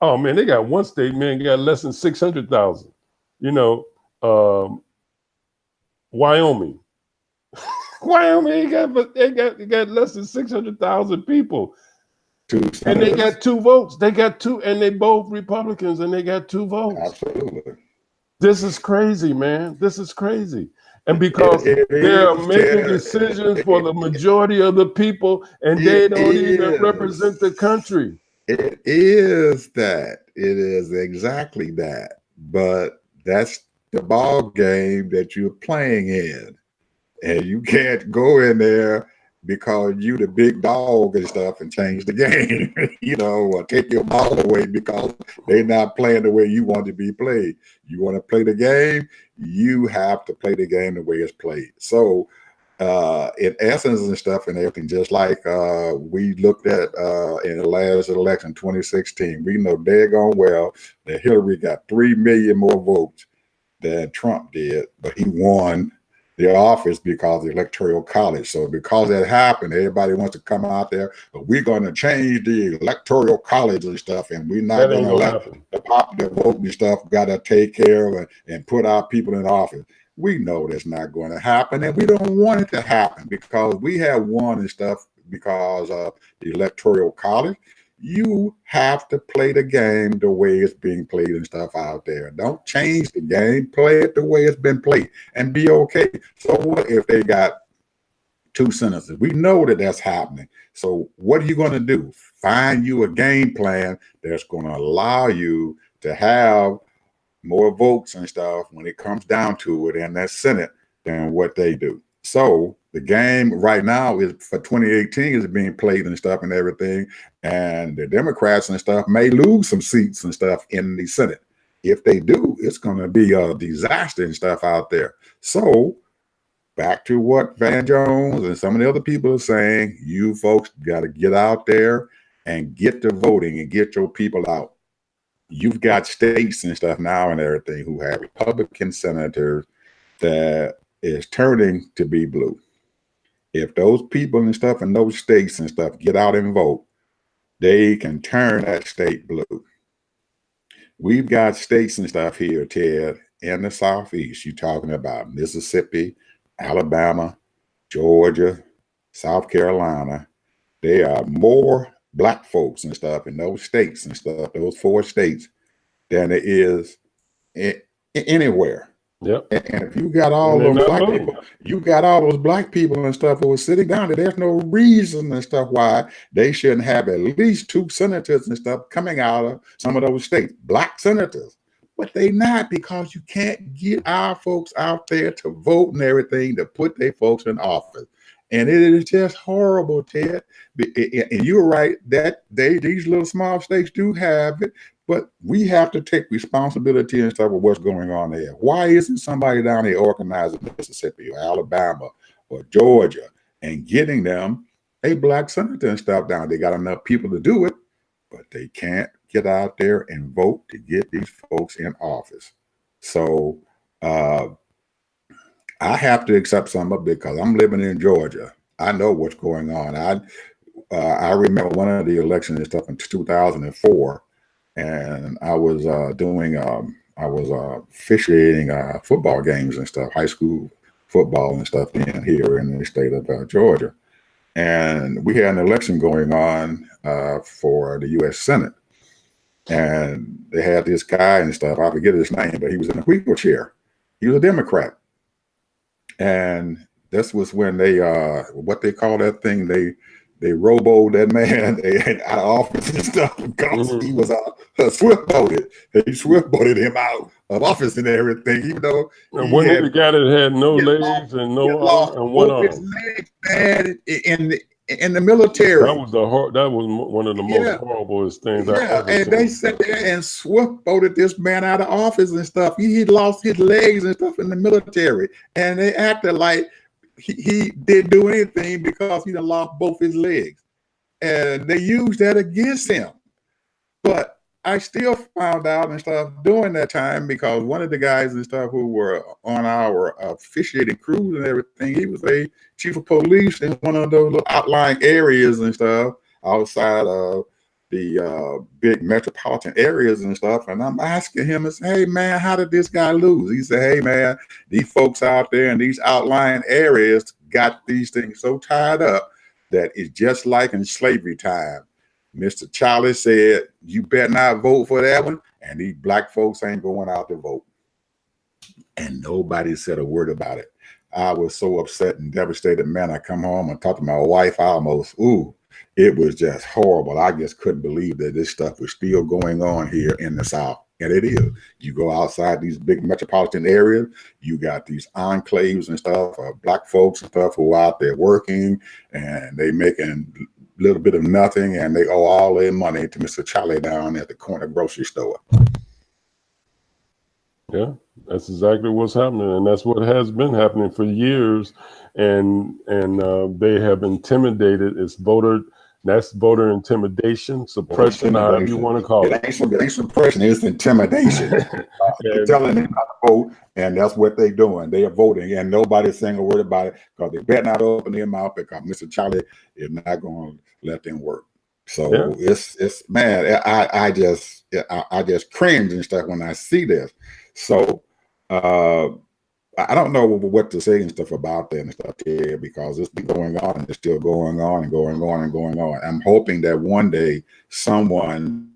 oh man, they got one state, man, got less than 600,000. You know, Wyoming. Wyoming they got less than 600,000 people. And they got 2 votes. They got 2, and they both Republicans, and they got 2 votes. Absolutely. This is crazy, man. This is crazy. And because they're making decisions for the majority of the people, and they don't even represent the country. It is that. It is exactly that. But that's the ball game that you're playing in. And you can't go in there because you the big dog and stuff and change the game, you know, or take your ball away because they're not playing the way you want to be played. You want to play the game, you have to play the game the way it's played. So in essence and stuff and everything, just like we looked at in the last election, 2016, we know daggone well that Hillary got 3 million more votes than Trump did, but he won the office because of the electoral college. So because that happened, everybody wants to come out there, but we're going to change the electoral college and stuff, and we're not going to let the popular vote and stuff got to take care of it and put our people in office. We know that's not going to happen, and we don't want it to happen because we have won and stuff because of the electoral college. You have to play the game the way it's being played and stuff out there. Don't change the game. Play it the way it's been played and be okay. So what if they got 2 senators? We know that that's happening. So what are you going to do? Find you a game plan that's going to allow you to have more votes and stuff when it comes down to it in that Senate than what they do. So the game right now is for 2018 is being played and stuff and everything. And the Democrats and stuff may lose some seats and stuff in the Senate. If they do, it's going to be a disaster and stuff out there. So back to what Van Jones and some of the other people are saying, you folks got to get out there and get to voting and get your people out. You've got states and stuff now and everything who have Republican senators that is turning to be blue. If those people and stuff in those states and stuff get out and vote, they can turn that state blue. We've got states and stuff here, Ted, in the Southeast. You're talking about Mississippi, Alabama, Georgia, South Carolina, there are more black folks and stuff in those states and stuff, those 4 states, than there is anywhere. Yep. And if you got all And they're those not black voting. people, you got all those black people and stuff who are sitting down there. There's no reason and stuff why they shouldn't have at least 2 senators and stuff coming out of some of those states, black senators. But they not, because you can't get our folks out there to vote and everything to put their folks in office. And it is just horrible, Ted. And you're right that these little small states do have it, but we have to take responsibility and stuff of what's going on there. Why isn't somebody down there organizing Mississippi or Alabama or Georgia and getting them a black senator and stuff down? They got enough people to do it, but they can't get out there and vote to get these folks in office. So I have to accept some of it because I'm living in Georgia. I know what's going on. I remember one of the elections and stuff in 2004. And I was officiating football games and stuff, high school football and stuff here in the state of Georgia. And we had an election going on for the U.S. Senate. And they had this guy and stuff, I forget his name, but he was in a wheelchair. He was a Democrat. And this was when they, what they call that thing, they roboed that man out of office and stuff because he was swift voted. They swift voted him out of office and everything, even though. And when the guy that had no legs and no arm and one arm. His legs, man, in the military. That was one of the most horriblest things I've ever seen. And they sat there and swift voted this man out of office and stuff. He lost his legs and stuff in the military, and they acted like he didn't do anything because he done lost both his legs, and they used that against him. But I still found out and stuff during that time, because one of the guys and stuff who were on our officiating crews and everything, he was a chief of police in one of those little outlying areas and stuff outside of the big metropolitan areas and stuff. And I'm asking him, I say, hey man, how did this guy lose? He said, hey man, these folks out there in these outlying areas got these things so tied up that it's just like in slavery time. Mr. Charlie said, you better not vote for that one. And these black folks ain't going out to vote. And nobody said a word about it. I was so upset and devastated, man. I come home and talk to my wife. It was just horrible. I just couldn't believe that this stuff was still going on here in the South. And it is. You go outside these big metropolitan areas, you got these enclaves and stuff, black folks and stuff who are out there working, and they making a little bit of nothing, and they owe all their money to Mr. Charlie down at the corner grocery store. Yeah, that's exactly what's happening, and that's what has been happening for years. And they have intimidated. That's voter intimidation, suppression, however you want to call it. It ain't suppression, it's intimidation. They're telling them not to vote, and that's what they're doing. They are voting, and nobody's saying a word about it because they better not open their mouth, because Mr. Charlie is not going to let them work. So it's man, I just cringe and stuff when I see this. So I don't know what to say and stuff about that and stuff here, because it's been going on and it's still going on and going on and going on. I'm hoping that one day someone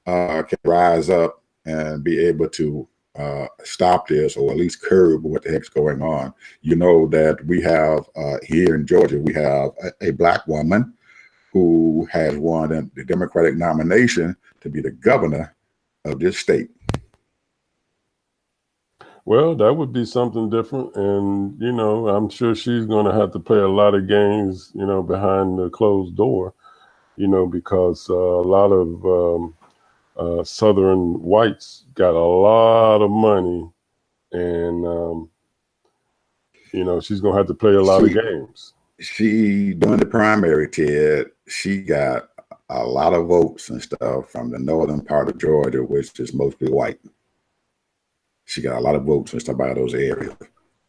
can rise up and be able to stop this, or at least curb what the heck's going on. You know that we have here in Georgia, we have a black woman who has won the Democratic nomination to be the governor of this state. Well, that would be something different. And, I'm sure she's going to have to play a lot of games, behind the closed door, because a lot of Southern whites got a lot of money, and, she's going to have to play a lot of games. She, during the primary, Ted, she got a lot of votes and stuff from the northern part of Georgia, which is mostly white. She got a lot of votes and stuff out of those areas.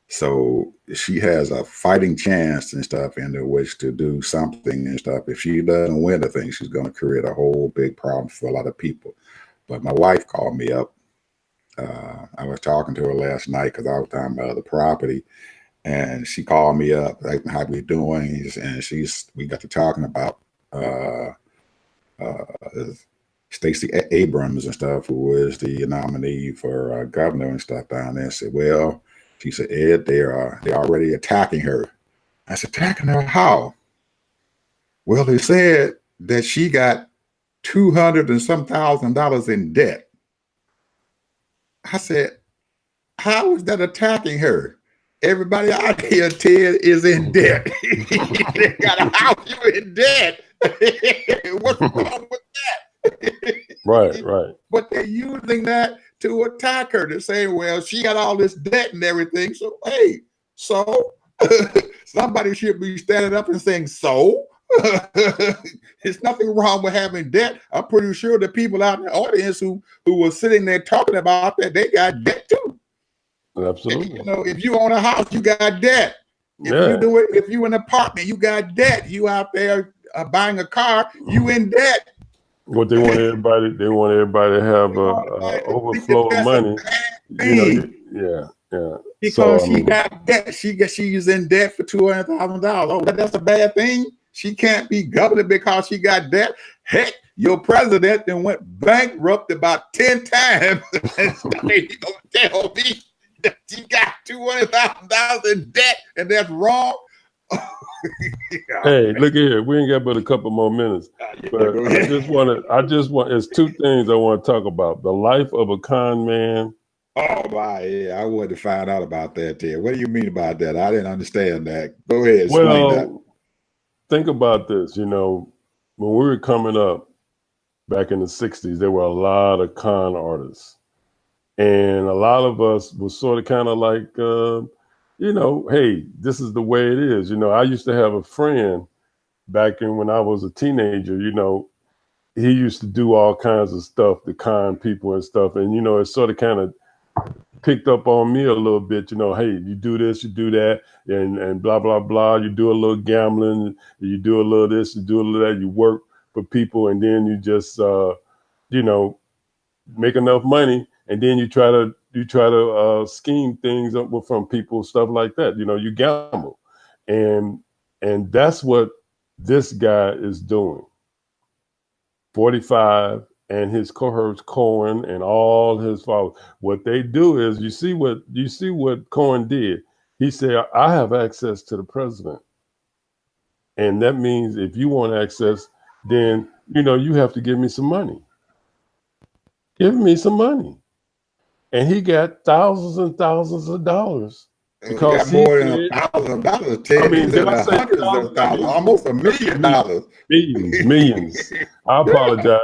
So she has a fighting chance and stuff in which to do something and stuff. If she doesn't win the thing, she's going to create a whole big problem for a lot of people. But my wife called me up. I was talking to her last night because I was talking about the property. and she called me up, like, how we doing? And we got to talking about Stacey Abrams and stuff, who is the nominee for governor and stuff down there. I said, well, she said, Ed, they're already attacking her. I said, attacking her how? Well, they said that she got $200 and some $1,000 in debt. I said, how is that attacking her? Everybody out here, Ted, is in debt. They got a house, you in debt. What's wrong with that? Right. But they're using that to attack her, to say, well, she got all this debt and everything. So, hey, so somebody should be standing up and saying, so? There's nothing wrong with having debt. I'm pretty sure the people out in the audience who were sitting there talking about that, they got debt too. Absolutely. If you own a house, you got debt. If you in an apartment, you got debt. You out there buying a car, you in debt. What they want everybody to have overflow of money. Because she got debt. She's in debt for $200,000. Oh, that's a bad thing. She can't be governor because she got debt. Heck, your president then went bankrupt about 10 times. And you gonna tell me that she got $200,000 in debt and that's wrong? Hey, look here. We ain't got but a couple more minutes. But I just want. It's two things I want to talk about: the life of a con man. Oh my, yeah, I wanted to find out about that, Ted. What do you mean about that? I didn't understand that. Go ahead, explain that. Think about this. When we were coming up back in the 60s, there were a lot of con artists, and a lot of us was sort of kind of like, hey, this is the way it is. I used to have a friend back when I was a teenager. He used to do all kinds of stuff to con people and stuff, and it sort of kind of picked up on me a little bit, hey, you do this, you do that, and blah, blah, blah. You do a little gambling, you do a little this, you do a little that, you work for people, and then you just, make enough money, and then you try to scheme things up from people, stuff like that. You gamble. And that's what this guy is doing. 45 and his cohorts, Cohen and all his followers. What they do is, you see what Cohen did. He said, I have access to the president. And that means if you want access, then, you have to give me some money. Give me some money. And he got thousands and thousands of dollars. Because he got more than $1,000, Ted. I mean, did I say hundreds of thousands? Almost $1 million. Millions. I apologize.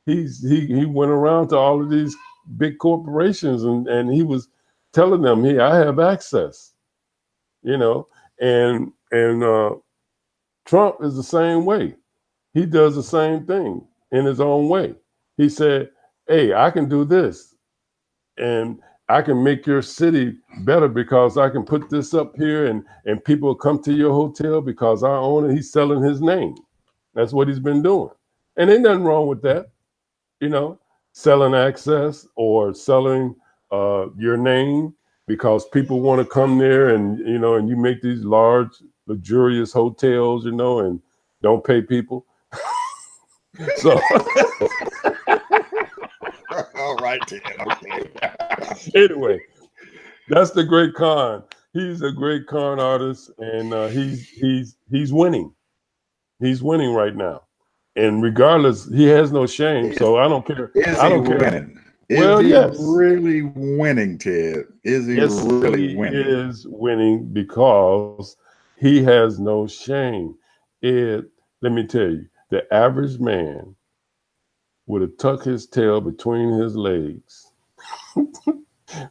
He went around to all of these big corporations and he was telling them, hey, I have access, and Trump is the same way. He does the same thing in his own way. He said, hey, I can do this and I can make your city better because I can put this up here and people come to your hotel because I own it. He's selling his name. That's what he's been doing. And ain't nothing wrong with that, selling access or selling your name because people want to come there and, and you make these large, luxurious hotels, and don't pay people. So. All right, Ted. Okay. Anyway, that's the great con. He's a great con artist, and he's winning. He's winning right now, and regardless, he has no shame. So I don't care. I don't care. Winning? Is he really winning, Ted? Is he really winning? He is winning because he has no shame. Let me tell you, the average man would have tucked his tail between his legs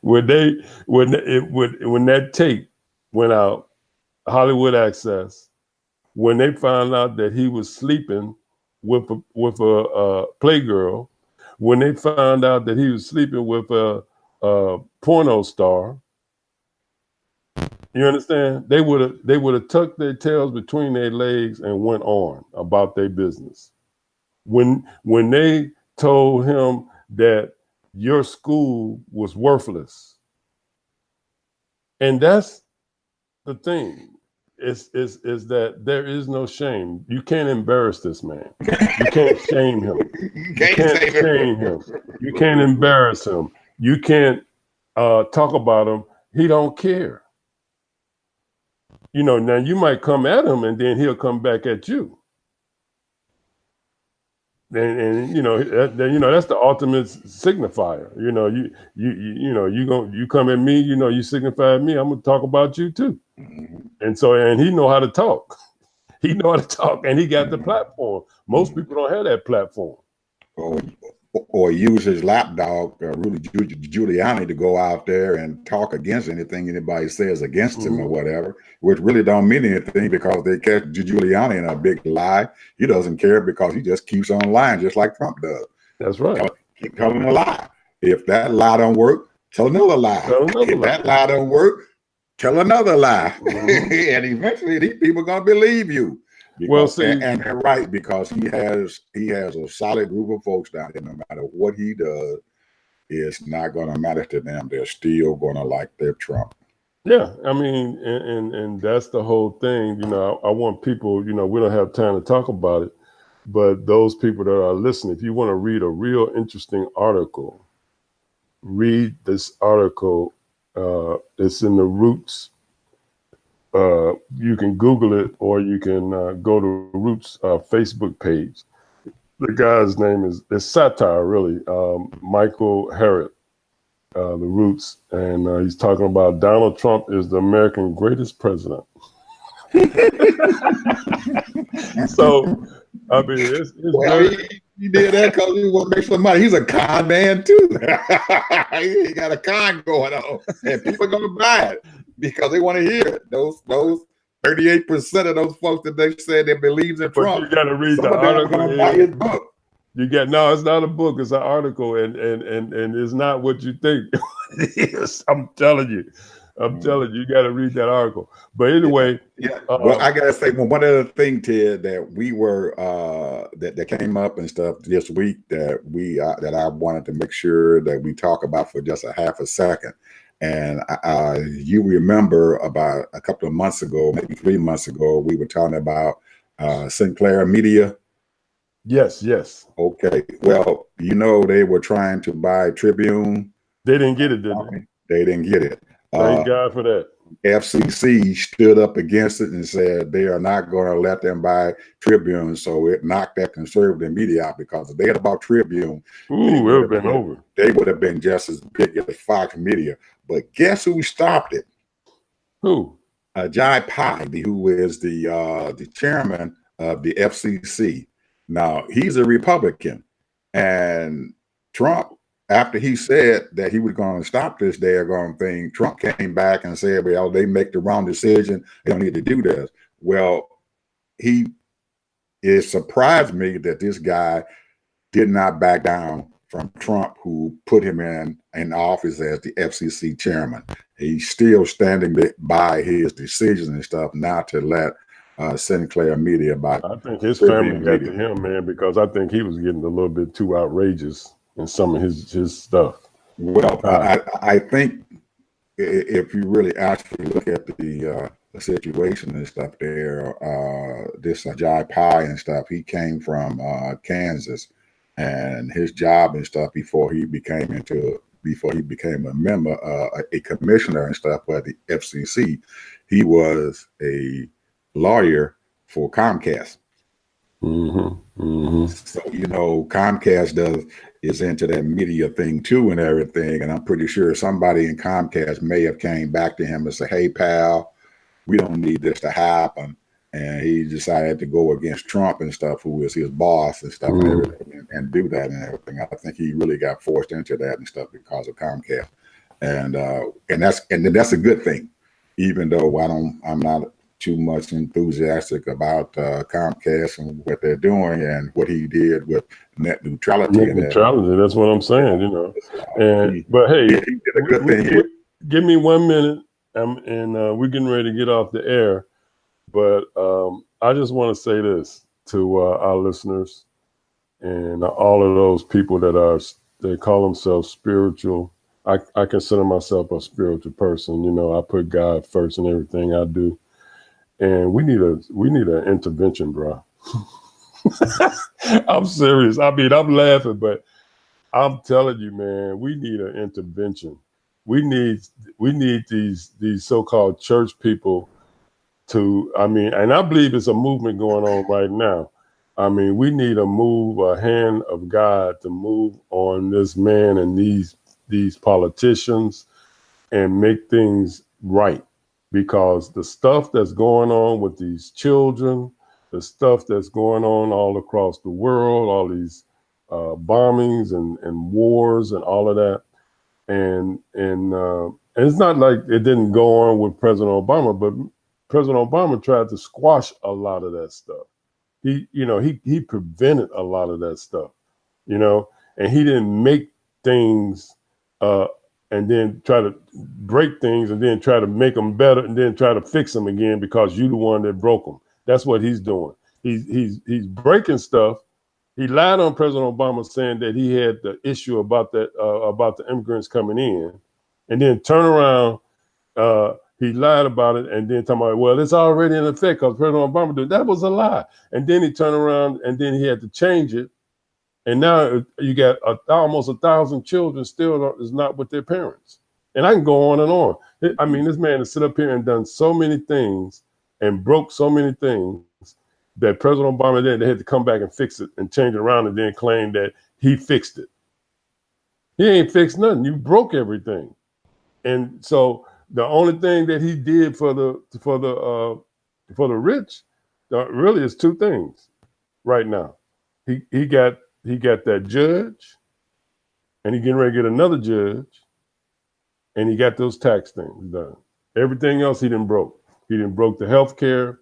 when that tape went out, Hollywood Access, when they found out that he was sleeping with a playgirl, when they found out that he was sleeping with a porno star, you understand? They would have tucked their tails between their legs and went on about their business. When they told him that your school was worthless, And that's the thing. Is that there is no shame. You can't embarrass this man. You can't shame him. You You can't shame him. You can't embarrass him. You can't talk about him. He don't care. You know, now you might come at him and then he'll come back at you. And you know, that's the ultimate signifier. You know, you come at me, you know, you signify at me, I'm gonna talk about you too. And so, and he know how to talk. He know how to talk, and he got the platform. Most people don't have that platform. Or use his lapdog, Rudy Giuliani, to go out there and talk against anything anybody says against him or whatever, which really don't mean anything because they catch Giuliani in a big lie. He doesn't care because he just keeps on lying, just like Trump does. That's right. Keep telling a lie. If that lie don't work, tell another lie. If that lie don't work, tell another lie. And eventually these people are gonna believe you. Because, and they're right, because he has a solid group of folks down there. No matter what he does, it's not going to matter to them. They're still going to like their Trump. Yeah, I mean, and that's the whole thing. You know, I want people. You know, we don't have time to talk about it, but those people that are listening, if you want to read a real interesting article, read this article. It's in the Roots. You can Google it, or you can go to Roots Facebook page. The guy's name is satire, really. Michael Harriot, the Roots, and he's talking about Donald Trump is the American greatest president. So, I mean, it's he did that because he want to make some money. He's a con man too. He got a con going on, and people are going to buy it because they want to hear it. Those 38% of those folks that they said that believes in Trump. You got to read the article. Buy his book. No, it's not a book. It's an article, and it's not what you think. I'm telling you. You got to read that article. But anyway, well, I gotta say, one other thing, Ted, that we were that came up and stuff this week that I wanted to make sure that we talk about for just a half a second. And you remember about a couple of months ago, maybe 3 months ago, we were talking about Sinclair Media. Yes. Okay. Well, you know, they were trying to buy Tribune. They didn't get it, did they? They didn't get it. Thank God for that. FCC stood up against it and said they are not going to let them buy Tribune. So it knocked that conservative media out, because if they had bought Tribune, it would have been over. They would have been just as big as Fox Media. But guess who stopped it? Who? Jai Pai, who is the chairman of the FCC. Now, he's a Republican, and Trump, after he said that he was going to stop this daggone thing, Trump came back and said, well, they make the wrong decision. They don't need to do this. Well, it surprised me that this guy did not back down from Trump, who put him in office as the FCC chairman. He's still standing by his decisions and stuff not to let Sinclair Media buy. I think his family got to him, man, because I think he was getting a little bit too outrageous in some of his stuff. Well, I think if you really actually look at the situation and stuff there, this Jai Pai and stuff, he came from Kansas, and his job and stuff before he became a member, a commissioner and stuff for the FCC, he was a lawyer for Comcast. So, you know, Comcast is into that media thing too and everything. And I'm pretty sure somebody in Comcast may have came back to him and said, hey, pal, we don't need this to happen. And he decided to go against Trump and stuff, who is his boss and stuff and everything, and do that and everything. I think he really got forced into that and stuff because of Comcast. And that's a good thing, even though I'm not too much enthusiastic about Comcast and what they're doing and what he did with net neutrality. That's what I'm saying, you know. But hey, he did a good thing. Give me 1 minute, and we're getting ready to get off the air. But I just want to say this to our listeners and all of those people that call themselves spiritual I consider myself a spiritual person. You know, I put God first in everything I do, and we need an intervention, bro. I'm serious. I mean, I'm laughing, but I'm telling you, man, we need an intervention. We need we need these so-called church people to, I mean, and I believe it's a movement going on right now. I mean, we need a hand of God to move on this man and these politicians and make things right. Because the stuff that's going on with these children, the stuff that's going on all across the world, all these bombings and wars and all of that, and it's not like it didn't go on with President Obama, but President Obama tried to squash a lot of that stuff. He prevented a lot of that stuff, and he didn't make things uh, and then try to break things and then try to make them better and then try to fix them again because you the one that broke them. That's what he's doing. He's breaking stuff. He lied on President Obama saying that he had the issue about about the immigrants coming in, and then turn around. He lied about it, and then talking about, well, it's already in effect because President Obama did. That was a lie. And then he turned around, and then he had to change it. And now you got almost 1,000 children still is not with their parents. And I can go on and on. I mean, this man has sit up here and done so many things and broke so many things that President Obama then they had to come back and fix it and change it around and then claim that he fixed it. He ain't fixed nothing. You broke everything. And so the only thing that he did for the rich really is two things right now. He got that judge, and he getting ready to get another judge, and he got those tax things done. Everything else he didn't broke. He didn't broke the health care.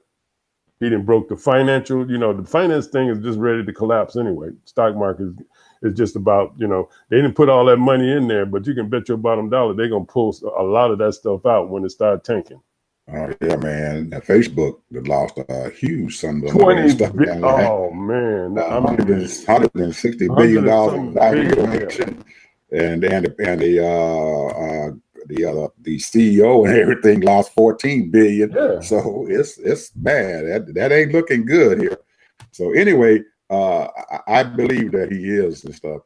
He didn't broke the financial. The finance thing is just ready to collapse anyway. Stock market is just about, they didn't put all that money in there, but you can bet your bottom dollar they're going to pull a lot of that stuff out when it started tanking. Oh yeah, man! Facebook lost a huge sum of 20 money stuff. Oh man, $160 billion in valuation, and the CEO and everything lost 14 billion. Yeah. So it's bad. That ain't looking good here. So anyway, I believe that he is and stuff,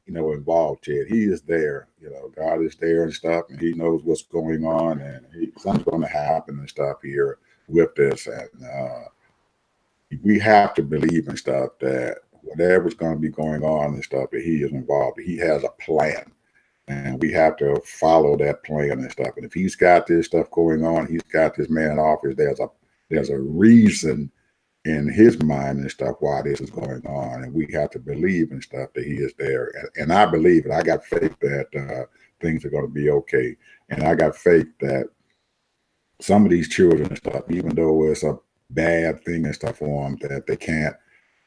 involved, Ted. He is there. God is there and stuff, and he knows what's going on, and something's going to happen and stuff here with this. And we have to believe and stuff that whatever's going to be going on and stuff, that he is involved. He has a plan, and we have to follow that plan and stuff. And if he's got this stuff going on, he's got this man in office. There's a reason in his mind and stuff why this is going on, and we have to believe and stuff that he is there. And I believe it. I got faith that things are going to be okay, and I got faith that some of these children and stuff, even though it's a bad thing and stuff for them, that they can't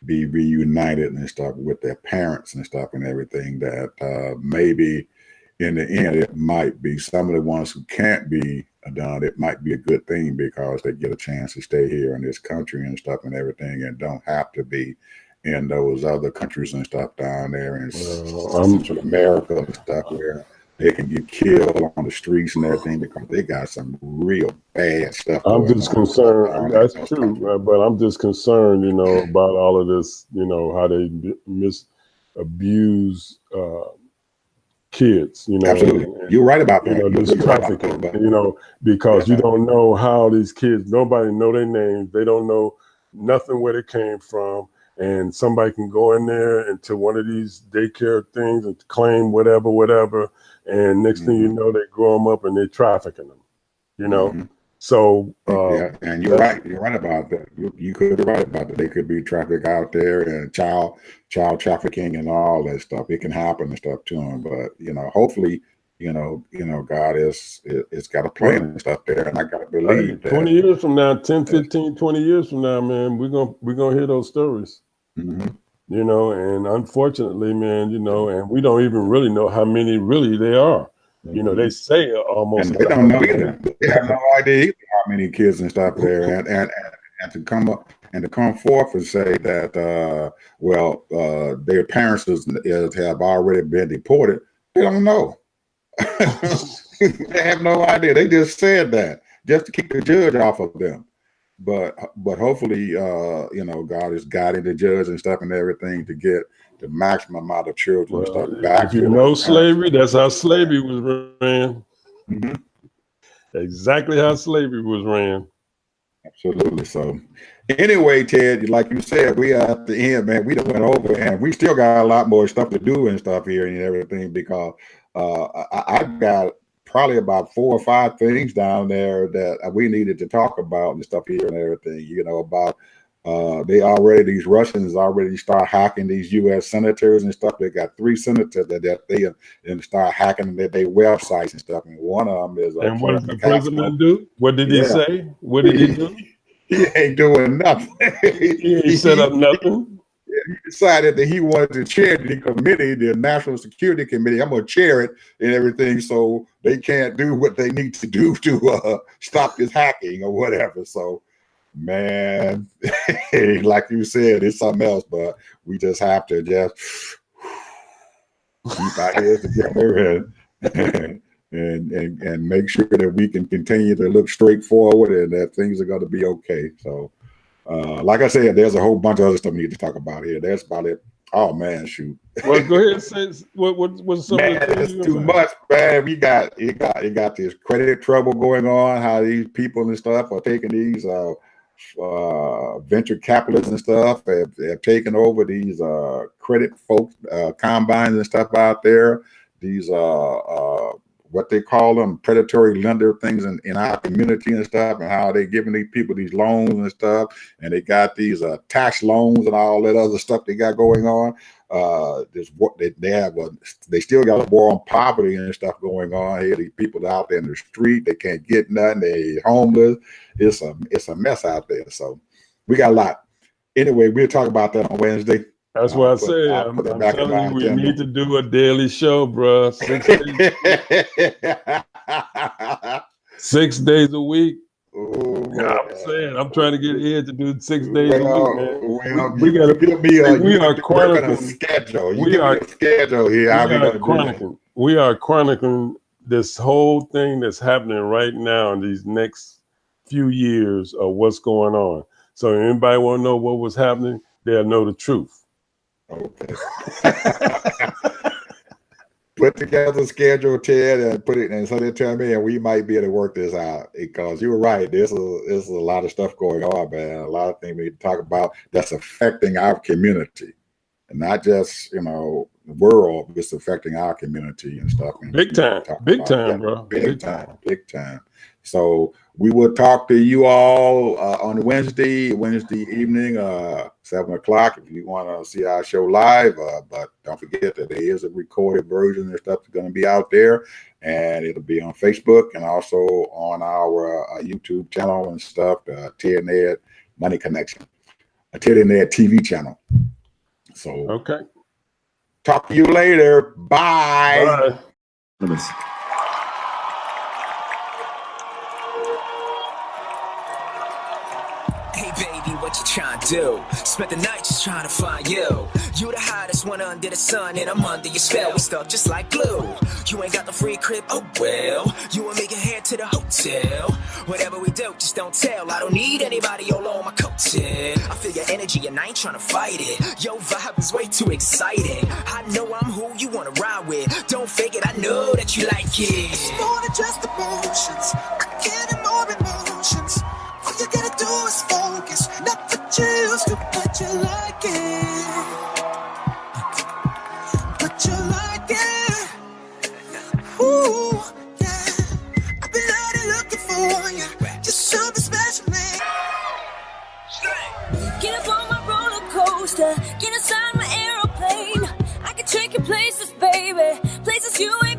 be reunited and stuff with their parents and stuff and everything, that maybe in the end it might be some of the ones who can't be done. It might be a good thing because they get a chance to stay here in this country and stuff and everything, and don't have to be in those other countries and stuff down there in Central America and stuff where they can get killed on the streets and everything because they got some real bad stuff. I'm just concerned. That's true, but I'm just concerned, about all of this, how they abuse kids, Absolutely. And you're right about that. This trafficking, because you don't know how these kids, nobody know their names. They don't know nothing where they came from. And somebody can go in there into one of these daycare things and claim whatever. And next thing you know, they grow them up and they're trafficking them, So yeah, and you're right. You're right about that. You could be right about that. They could be trafficked out there and child trafficking and all that stuff. It can happen and stuff to them. But hopefully, God it's got a plan and stuff there, and I gotta believe that 20 years from now, 10, 15, 20 years from now, man, we're gonna hear those stories. And unfortunately, man, and we don't even really know how many really there are. They say almost. And they don't know either. They have no idea either how many kids and stuff there, and to come up and to come forth and say that, their parents have already been deported. They don't know. They have no idea. They just said that just to keep the judge off of them. But hopefully, God is guiding the judge and stuff and everything to get the maximum amount of children and stuff back. If you know slavery, that's how slavery was ran. Mm-hmm. Exactly how slavery was ran. Absolutely. So anyway, Ted, like you said, we are at the end, man. We done went over and we still got a lot more stuff to do and stuff here and everything because I've got probably about 4 or 5 things down there that we needed to talk about and stuff here and everything, about these Russians already start hacking these U.S. senators and stuff. They got 3 senators that they start hacking their websites and stuff. And one of them is. And what did the president do? What did he say? What did he do? He ain't doing nothing. He ain't set up nothing. He decided that he wanted to chair the committee, the National Security Committee. I'm going to chair it and everything, so they can't do what they need to do to stop this hacking or whatever. So, man, like you said, it's something else, but we just have to just keep our heads together and make sure that we can continue to look straight forward and that things are going to be okay. So, like I said, there's a whole bunch of other stuff we need to talk about here. That's about it. Oh man, shoot. Well, go ahead and say what's some man, of the things it's too much, man. We got this credit trouble going on. How these people and stuff are taking these venture capitalists and stuff have taken over these credit folks, combines and stuff out there. These what they call them, predatory lender things in our community and stuff, and how they giving these people these loans and stuff, and they got these tax loans and all that other stuff they got going on. They still got a war on poverty and stuff going on here. These people out there in the street, they can't get nothing. They homeless. It's a mess out there. So we got a lot. Anyway, we'll talk about that on Wednesday. That's what I say. I'm telling you, we need to do a daily show, bro. 6 days a week. I'm saying, I'm trying to get Ed to do 6 days a week, man. We got to give me we are chronicling a schedule. We are schedule here. We are chronicling this whole thing that's happening right now in these next few years of what's going on. So if anybody want to know what was happening, they'll know the truth. Okay. Put together a schedule, Ted, and put it, and so they tell me, and we might be able to work this out because you were right. There's a lot of stuff going on, man. A lot of things we need to talk about that's affecting our community, and not just the world. It's affecting our community and stuff. And big time, bro. Big time. So we will talk to you all on Wednesday evening, 7 o'clock, if you want to see our show live. But don't forget that there is a recorded version and stuff that's going to be out there, and it'll be on Facebook and also on our YouTube channel and stuff, Ted and Ed Money Connection, a Ted and Ed TV channel. So, okay. Talk to you later. Bye. Bye. What you trying to do? Spent the night just trying to find you. You the hottest one under the sun, and I'm under your spell. We stuck just like glue. You ain't got the free crib, oh well. You will make it head to the hotel. Whatever we do, just don't tell. I don't need anybody all on my coattail. I feel your energy and I ain't trying to fight it. Your vibe is way too exciting. I know I'm who you wanna ride with. Don't fake it, I know that you like it. It's more than just emotions. I get more emotions. All you gotta do is focus, not what you used to, but you like it. But you like it. Ooh, yeah. I've been out here looking for you. Just something special, man. Get up on my roller coaster. Get inside my aeroplane. I can take you places, baby. Places you ain't